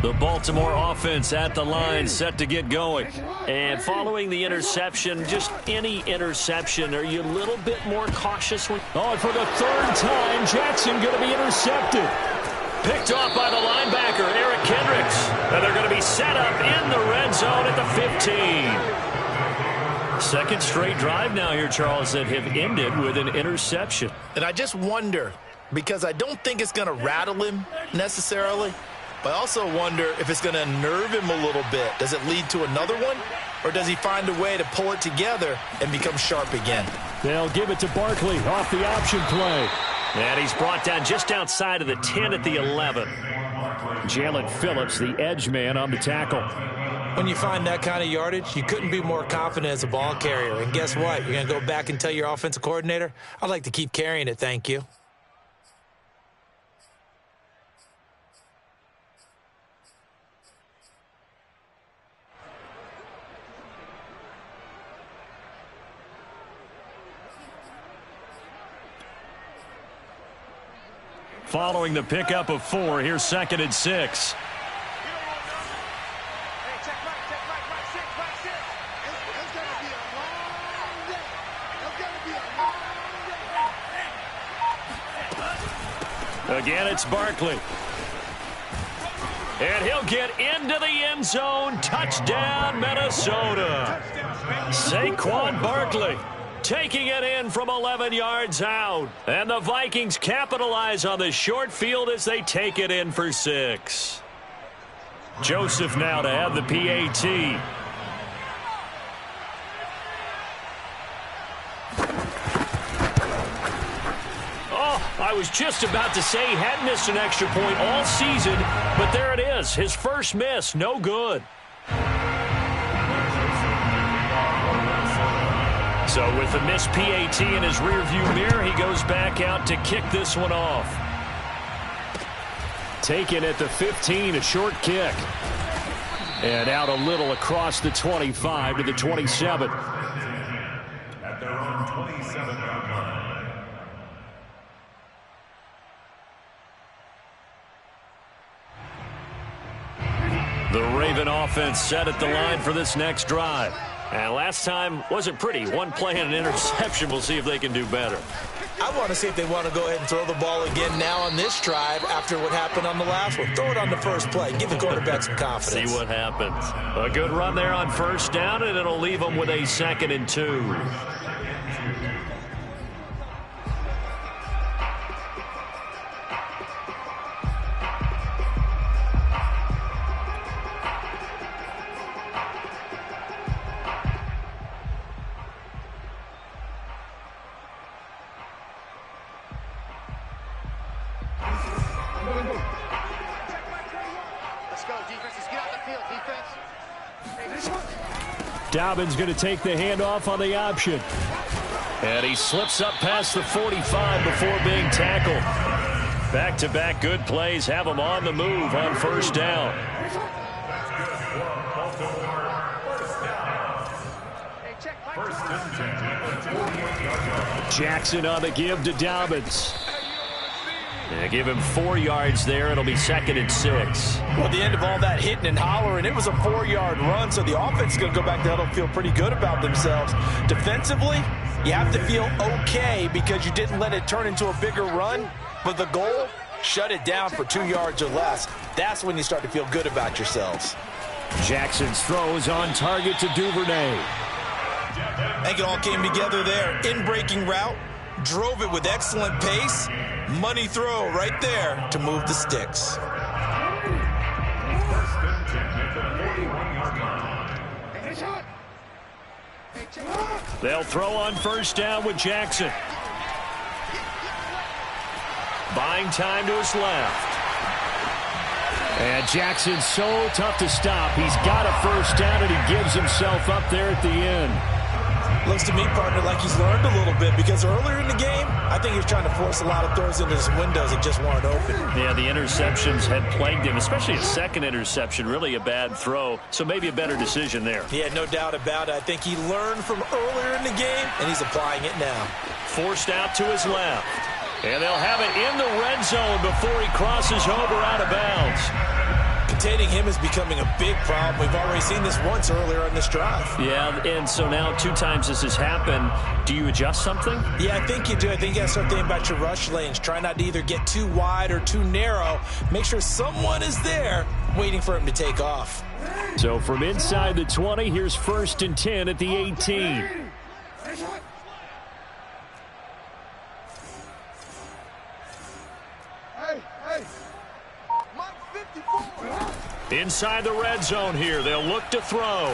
Speaker 1: The Baltimore offense at the line, set to get going. And following the interception, just any interception, are you a little bit more cautious? Oh, and for the third time, Jackson going to be intercepted. Picked off by the linebacker, Eric Kendricks. And they're going to be set up in the red zone at the 15. Second straight drive now here, Charles, that have ended with an interception.
Speaker 2: And I just wonder, because I don't think it's going to rattle him necessarily, but I also wonder if it's going to unnerve him a little bit. Does it lead to another one? Or does he find a way to pull it together and become sharp again?
Speaker 1: They'll give it to Barkley off the option play. And he's brought down just outside of the 10 at the 11. Jalen Phillips, the edge man, on the tackle.
Speaker 2: When you find that kind of yardage, you couldn't be more confident as a ball carrier. And guess what? You're going to go back and tell your offensive coordinator, I'd like to keep carrying it, thank you.
Speaker 1: Following the pickup of 4, here's 2nd and 6. Again, it's Barkley. And he'll get into the end zone. Touchdown, Minnesota. Saquon Barkley taking it in from 11 yards out. And the Vikings capitalize on the short field as they take it in for 6. Joseph now to have the PAT. I was just about to say he hadn't missed an extra point all season, but there it is. His first miss, no good. So with the missed PAT in his rearview mirror, he goes back out to kick this one off. Taken at the 15, a short kick. And out a little across the 25 to the 27.
Speaker 3: At their own 27-yard line.
Speaker 1: The Raven offense set at the line for this next drive. And last time wasn't pretty. One play and an interception. We'll see if they can do better.
Speaker 2: I want to see if they want to go ahead and throw the ball again now on this drive after what happened on the last one. Throw it on the first play. Give the quarterback some confidence.
Speaker 1: See what happens. A good run there on first down, and it'll leave them with a 2nd and 2. Dobbins going to take the handoff on the option. And he slips up past the 45 before being tackled. Back-to-back good plays have him on the move on first down. Jackson on the give to Dobbins. Yeah, give him 4 yards there. It'll be 2nd and 6.
Speaker 2: Well, at the end of all that hitting and hollering, it was a 4-yard run, so the offense is going to go back there and feel pretty good about themselves. Defensively, you have to feel okay because you didn't let it turn into a bigger run, but the goal, shut it down for 2 yards or less. That's when you start to feel good about yourselves.
Speaker 1: Jackson's throw is on target to Duvernay.
Speaker 2: I think it all came together there. In-breaking route, drove it with excellent pace. Money throw right there to move the sticks.
Speaker 1: They'll throw on 1st down with Jackson. Buying time to his left. And Jackson's so tough to stop. He's got a 1st down, and he gives himself up there at the end.
Speaker 2: Looks to me, partner, like he's learned a little bit because earlier in the game, I think he was trying to force a lot of throws into his windows that just weren't open.
Speaker 1: Yeah, the interceptions had plagued him, especially his 2nd interception, really a bad throw, so maybe a better decision there.
Speaker 2: Yeah, no doubt about it. I think he learned from earlier in the game, and he's applying it now.
Speaker 1: Forced out to his left. And they'll have it in the red zone before he crosses over out of bounds.
Speaker 2: Containing him is becoming a big problem. We've already seen this once earlier on this drive.
Speaker 1: Yeah, and so now 2 times this has happened. Do you adjust something?
Speaker 2: Yeah, I think you do. I think you got to start thinking about your rush lanes. Try not to either get too wide or too narrow. Make sure someone is there waiting for him to take off.
Speaker 1: So from inside the 20, here's 1st and 10 at the 18. Inside the red zone here, they'll look to throw.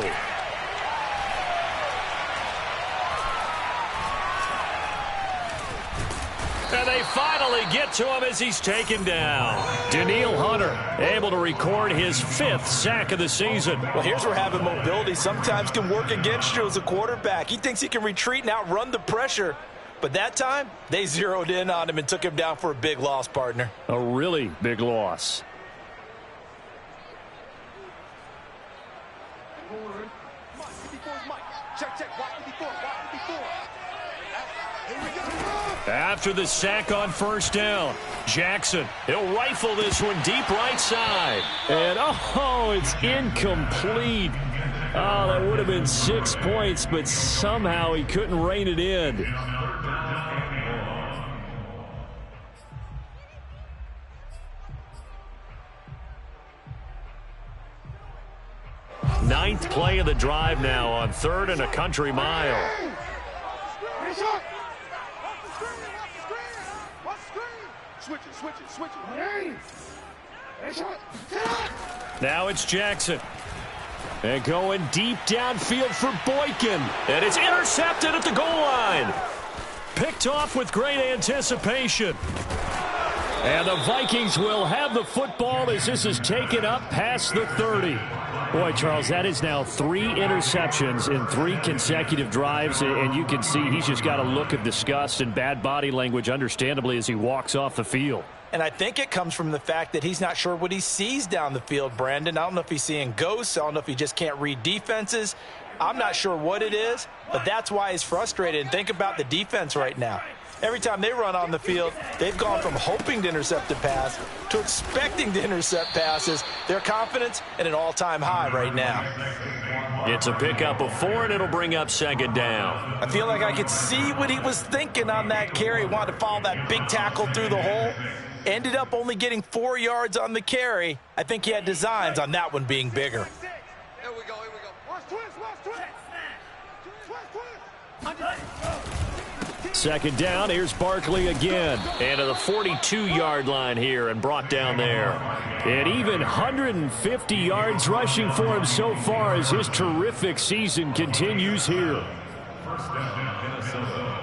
Speaker 1: And they finally get to him as he's taken down. Danielle Hunter able to record his 5th sack of the season.
Speaker 2: Well, here's where having mobility sometimes can work against you as a quarterback. He thinks he can retreat and outrun the pressure. But that time, they zeroed in on him and took him down for a big loss, partner.
Speaker 1: A really big loss. After the sack on 1st down, Jackson, he'll rifle this one deep right side. And, oh, it's incomplete. Oh, that would have been 6 points, but somehow he couldn't rein it in. Ninth play of the drive now on 3rd and a country mile. Now it's Jackson. And going deep downfield for Boykin. And it's intercepted at the goal line. Picked off with great anticipation. And the Vikings will have the football as this is taken up past the 30. Boy, Charles, that is now 3 interceptions in 3 consecutive drives, and you can see he's just got a look of disgust and bad body language, understandably, as he walks off the field.
Speaker 2: And I think it comes from the fact that he's not sure what he sees down the field, Brandon. I don't know if he's seeing ghosts. I don't know if he just can't read defenses. I'm not sure what it is, but that's why he's frustrated. And think about the defense right now. Every time they run on the field, they've gone from hoping to intercept a pass to expecting to intercept passes. Their confidence at an all-time high right now.
Speaker 1: It's a pickup of 4, and it'll bring up 2nd down.
Speaker 2: I feel like I could see what he was thinking on that carry. Wanted to follow that big tackle through the hole. Ended up only getting 4 yards on the carry. I think he had designs on that one being bigger.
Speaker 5: Here we go, here we go. Watch twist, watch twist.
Speaker 1: Second down, here's Barkley again. And to the 42-yard line here and brought down there. And even 150 yards rushing for him so far as his terrific season continues here.
Speaker 3: First down, Minnesota.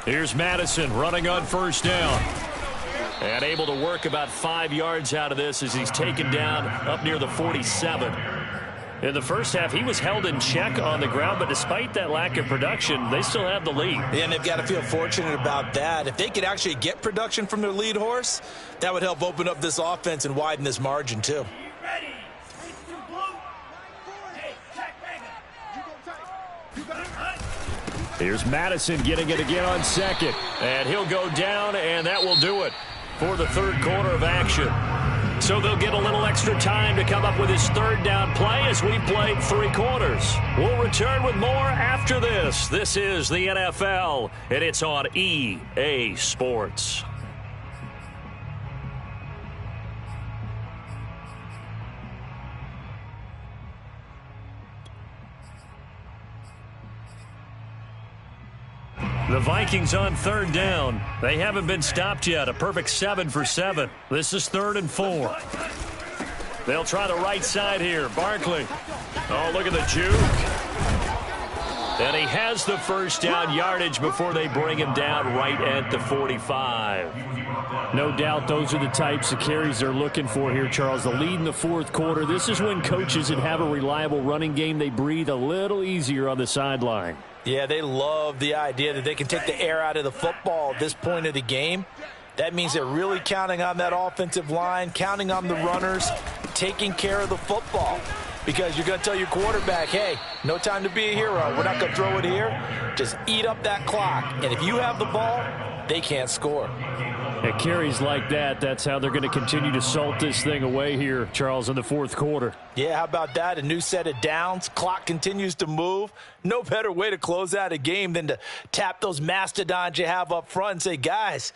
Speaker 1: Here's Madison running on 1st down. And able to work about 5 yards out of this as he's taken down up near the 47. In the first half, he was held in check on the ground, but despite that lack of production, they still have the lead.
Speaker 2: And they've got to feel fortunate about that. If they could actually get production from their lead horse, that would help open up this offense and widen this margin too.
Speaker 1: Here's Madison getting it again on second. And he'll go down, and that will do it for the third quarter of action. So they'll get a little extra time to come up with his third down play as we played 3 quarters. We'll return with more after this. This is the NFL, and it's on EA Sports. The Vikings on third down. They haven't been stopped yet. A perfect 7 for 7. This is 3rd and 4. They'll try the right side here. Barkley. Oh, look at the juke. And he has the first down yardage before they bring him down right at the 45. No doubt those are the types of carries they're looking for here, Charles. The lead in the fourth quarter. This is when coaches that have a reliable running game, they breathe a little easier on the sideline.
Speaker 2: Yeah, they love the idea that they can take the air out of the football at this point of the game. That means they're really counting on that offensive line, counting on the runners, taking care of the football. Because you're going to tell your quarterback, hey, no time to be a hero. We're not going to throw it here. Just eat up that clock. And if you have the ball, they can't score.
Speaker 1: At carries like that, that's how they're going to continue to salt this thing away here, Charles, in the fourth quarter.
Speaker 2: Yeah, how about that? A new set of downs. Clock continues to move. No better way to close out a game than to tap those mastodons you have up front and say, guys,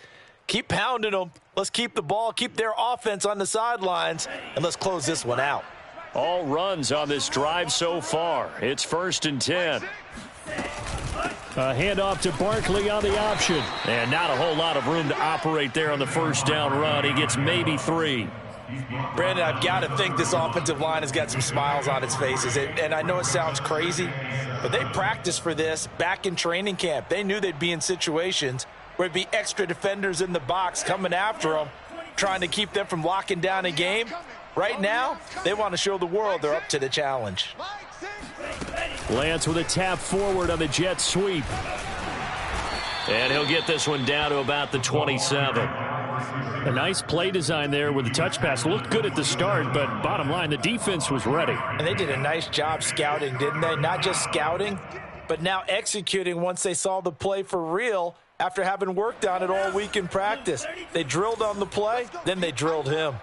Speaker 2: keep pounding them. Let's keep the ball, keep their offense on the sidelines, and let's close this one out.
Speaker 1: All runs on this drive so far. It's 1st and 10. A handoff to Barkley on the option. And not a whole lot of room to operate there on the first down run. He gets maybe 3.
Speaker 2: Brandon, I've got to think this offensive line has got some smiles on its faces. And I know it sounds crazy, but they practiced for this back in training camp. They knew they'd be in situations where it'd be extra defenders in the box coming after them, trying to keep them from locking down a game. Right now, they want to show the world they're up to the challenge.
Speaker 1: Lance with a tap forward on the jet sweep. And he'll get this one down to about the 27. A nice play design there with the touch pass. Looked good at the start, but bottom line, the defense was ready.
Speaker 2: And they did a nice job scouting, didn't they? Not just scouting, but now executing once they saw the play for real after having worked on it all week in practice. They drilled on the play, then they drilled him.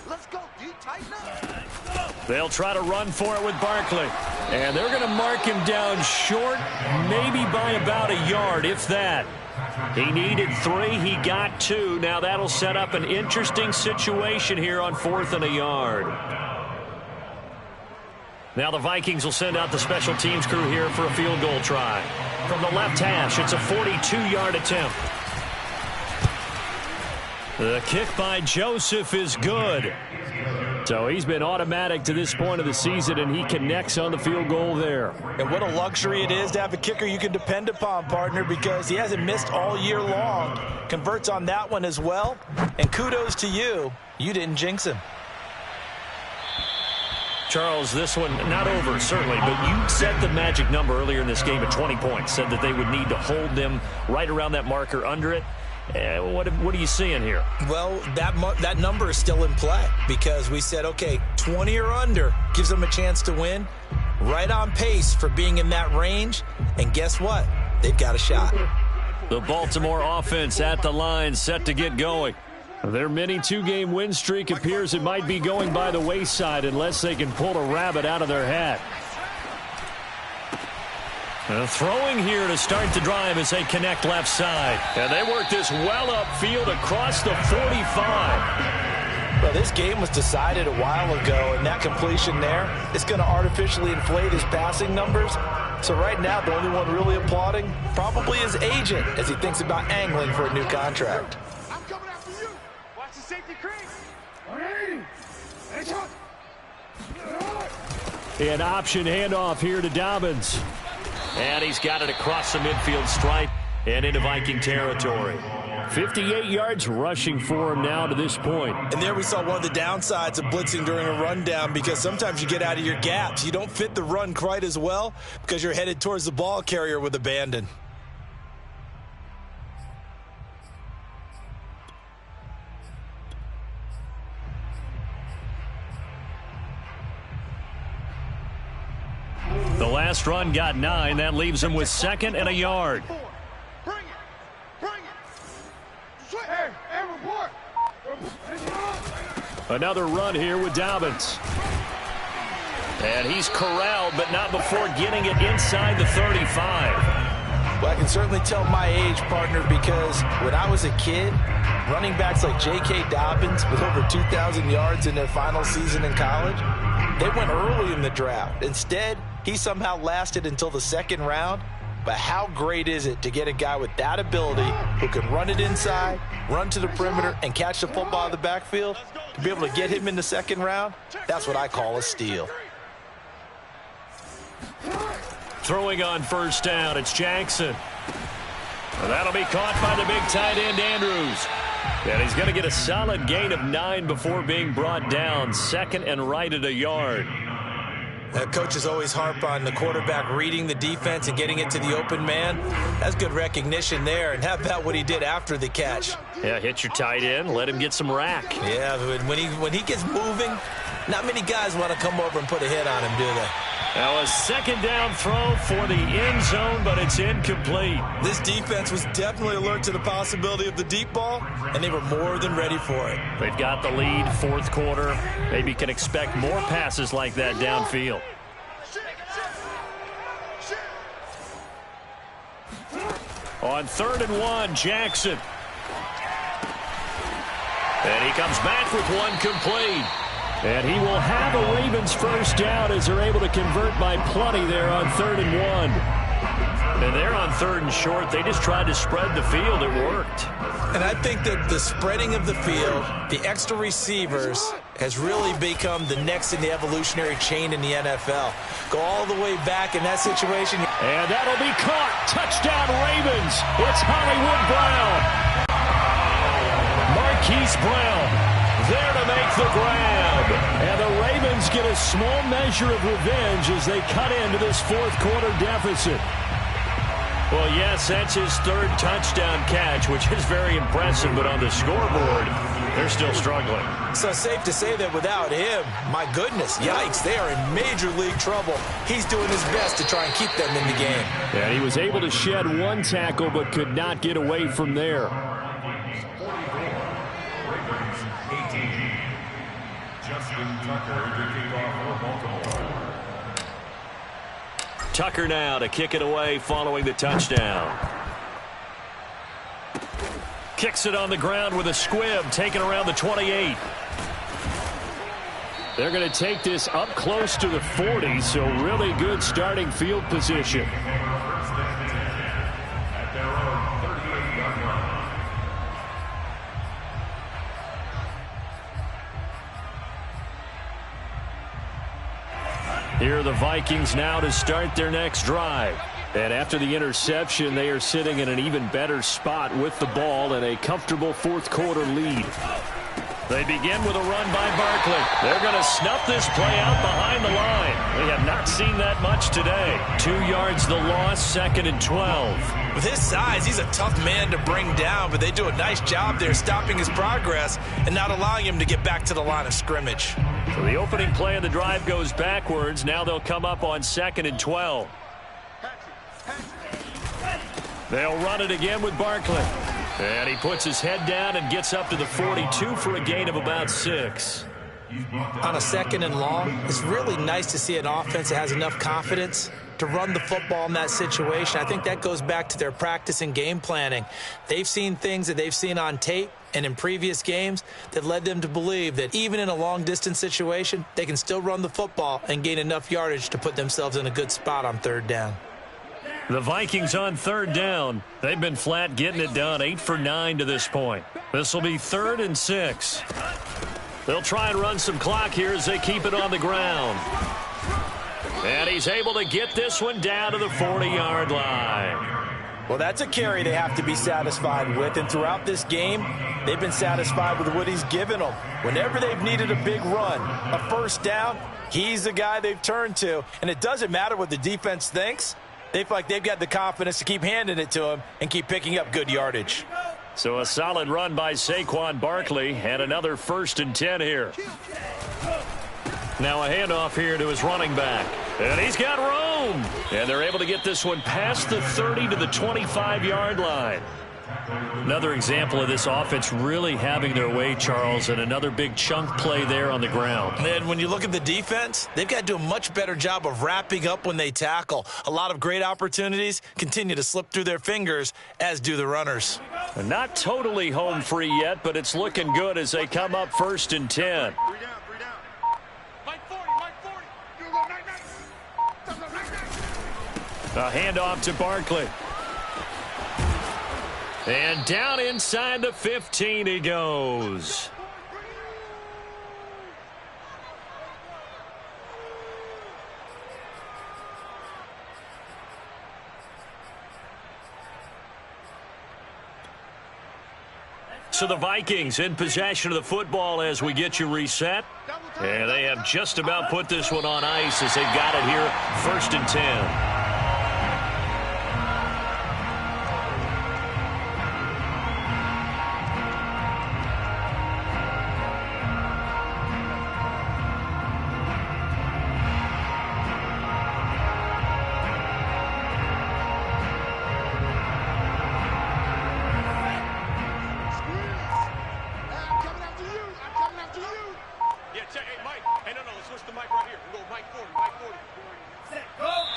Speaker 5: Let's go, D. Tighten up.
Speaker 1: They'll try to run for it with Barkley. And they're going to mark him down short, maybe by about a yard, if that. He needed 3. He got 2. Now that'll set up an interesting situation here on 4th and a yard. Now the Vikings will send out the special teams crew here for a field goal try. From the left hash, it's a 42-yard attempt. The kick by Joseph is good. So he's been automatic to this point of the season, and he connects on the field goal there.
Speaker 2: And what a luxury it is to have a kicker you can depend upon, partner, because he hasn't missed all year long. Converts on that one as well. And kudos to you. You didn't jinx him.
Speaker 1: Charles, this one not over, certainly, but you set the magic number earlier in this game at 20 points. Said that they would need to hold them right around that marker under it. What are you seeing here?
Speaker 2: Well, that number is still in play because we said, okay, 20 or under gives them a chance to win. Right on pace for being in that range. And guess what? They've got a shot.
Speaker 1: The Baltimore offense at the line, set to get going. Their mini 2-game win streak appears it might be going by the wayside unless they can pull a rabbit out of their hat. Throwing here to start the drive as they connect left side. And they work this well upfield across the 45.
Speaker 2: Well, this game was decided a while ago, and that completion there is going to artificially inflate his passing numbers. So right now, the only one really applauding probably his agent as he thinks about angling for a new contract.
Speaker 5: I'm coming after you. Watch the safety crease.
Speaker 1: An option handoff here to Dobbins. And he's got it across the midfield stripe. and into Viking territory. 58 yards rushing for him now to this point.
Speaker 2: And there we saw one of the downsides of blitzing during a rundown, because sometimes you get out of your gaps. You don't fit the run quite as well because you're headed towards the ball carrier with abandon.
Speaker 1: The last run got 9. That leaves him with 2nd and a yard.
Speaker 5: Bring it. Bring it. Hey, report.
Speaker 1: Another run here with Dobbins. And he's corralled, but not before getting it inside the 35.
Speaker 2: Well, I can certainly tell my age, partner, because when I was a kid, running backs like J.K. Dobbins with over 2,000 yards in their final season in college, they went early in the draft. Instead, he somehow lasted until the 2nd round. But how great is it to get a guy with that ability who can run it inside, run to the perimeter, and catch the football out of the backfield? To be able to get him in the 2nd round, that's what I call a steal.
Speaker 1: Throwing on first down, it's Jackson. And that'll be caught by the big tight end, Andrews. And he's going to get a solid gain of 9 before being brought down. 2nd and right at a yard.
Speaker 2: Coaches always harp on the quarterback reading the defense and getting it to the open man. That's good recognition there. And how about what he did after the catch?
Speaker 1: Yeah, hit your tight end, let him get some rack.
Speaker 2: Yeah, when he gets moving, not many guys want to come over and put a hit on him, do they?
Speaker 1: Now a 2nd down throw for the end zone, but it's incomplete.
Speaker 2: This defense was definitely alert to the possibility of the deep ball, and they were more than ready for it.
Speaker 1: They've got the lead, 4th quarter. Maybe can expect more passes like that downfield. On 3rd and 1, Jackson. And he comes back with one complete. And he will have a Ravens first down as they're able to convert by plenty there on 3rd and 1. And they're on 3rd and short. They just tried to spread the field. It worked.
Speaker 2: And I think that the spreading of the field, the extra receivers, has really become the next in the evolutionary chain in the NFL. Go all the way back in that situation.
Speaker 1: And that'll be caught. Touchdown, Ravens. It's Hollywood Brown. Marquise Brown there to make the grab. And the Ravens get a small measure of revenge as they cut into this 4th quarter deficit. Well, yes, that's his 3rd touchdown catch, which is very impressive, but on the scoreboard, they're still struggling.
Speaker 2: So safe to say that without him, my goodness, yikes, they are in major league trouble. He's doing his best to try and keep them in the game.
Speaker 1: And he was able to shed one tackle, but could not get away from there. Tucker now to kick it away following the touchdown. Kicks it on the ground with a squib, taken around the 28. They're going to take this up close to the 40, so really good starting field position. Here are the Vikings now to start their next drive. And after the interception, they are sitting in an even better spot with the ball and a comfortable 4th quarter lead. They begin with a run by Barkley. They're going to snuff this play out behind the line. We have not seen that much today. 2 yards the loss, 2nd and 12.
Speaker 2: With his size, he's a tough man to bring down, but they do a nice job there stopping his progress and not allowing him to get back to the line of scrimmage.
Speaker 1: So the opening play of the drive goes backwards. Now they'll come up on 2nd and 12. They'll run it again with Barkley. And he puts his head down and gets up to the 42 for a gain of about 6.
Speaker 2: On a 2nd and long, it's really nice to see an offense that has enough confidence to run the football in that situation. I think that goes back to their practice and game planning. They've seen things that they've seen on tape and in previous games that led them to believe that even in a long-distance situation, they can still run the football and gain enough yardage to put themselves in a good spot on 3rd down.
Speaker 1: The Vikings on 3rd down. They've been flat getting it done, 8 for 9 to this point. This will be 3rd and 6. They'll try and run some clock here as they keep it on the ground. And he's able to get this one down to the 40-yard line.
Speaker 2: Well, that's a carry they have to be satisfied with, and throughout this game, they've been satisfied with what he's given them. Whenever they've needed a big run, a first down, he's the guy they've turned to, and it doesn't matter what the defense thinks. They feel like they've got the confidence to keep handing it to him and keep picking up good yardage.
Speaker 1: So a solid run by Saquon Barkley, and another 1st and 10 here. Now a handoff here to his running back. And he's got room. And they're able to get this one past the 30 to the 25-yard line. Another example of this offense really having their way, Charles, and another big chunk play there on the ground.
Speaker 2: And when you look at the defense, they've got to do a much better job of wrapping up when they tackle. A lot of great opportunities continue to slip through their fingers, as do the runners.
Speaker 1: And not totally home free yet, but it's looking good as they come up 1st and 10. A handoff to Barkley. And down inside the 15 he goes. So the Vikings in possession of the football as we get you reset. And they have just about put this one on ice as they've got it here, 1st and 10.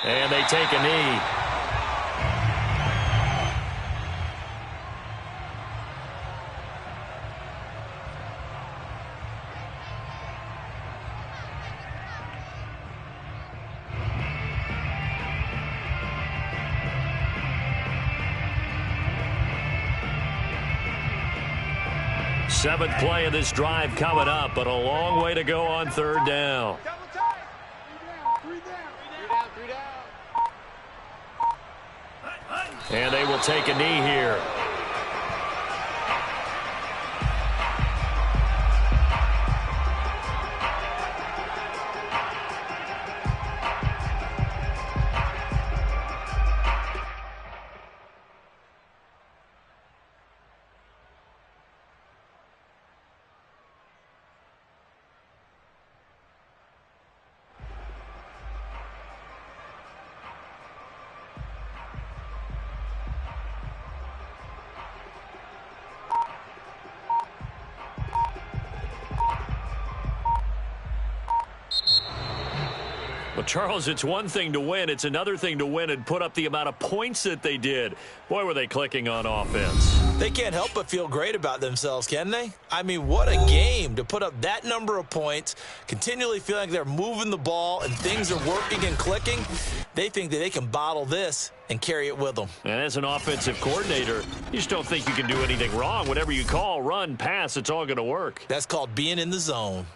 Speaker 1: And they take a knee. Seventh play of this drive coming up, but a long way to go on 3rd down. And they will take a knee here. Well, Charles, it's one thing to win. It's another thing to win and put up the amount of points that they did. Boy, were they clicking on offense.
Speaker 2: They can't help but feel great about themselves, can they? I mean, what a game to put up that number of points, continually feeling like they're moving the ball and things are working and clicking. They think that they can bottle this and carry it with them.
Speaker 1: And as an offensive coordinator, you just don't think you can do anything wrong. Whatever you call, run, pass, it's all going to work.
Speaker 2: That's called being in the zone.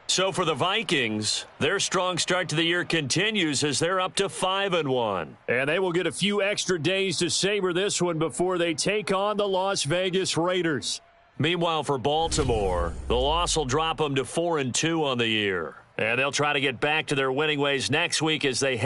Speaker 1: So for the Vikings, their strong start to the year continues as they're up to 5-1. And they will get a few extra days to savor this one before they take on the Las Vegas Raiders. Meanwhile, for Baltimore, the loss will drop them to 4-2 on the year. And they'll try to get back to their winning ways next week as they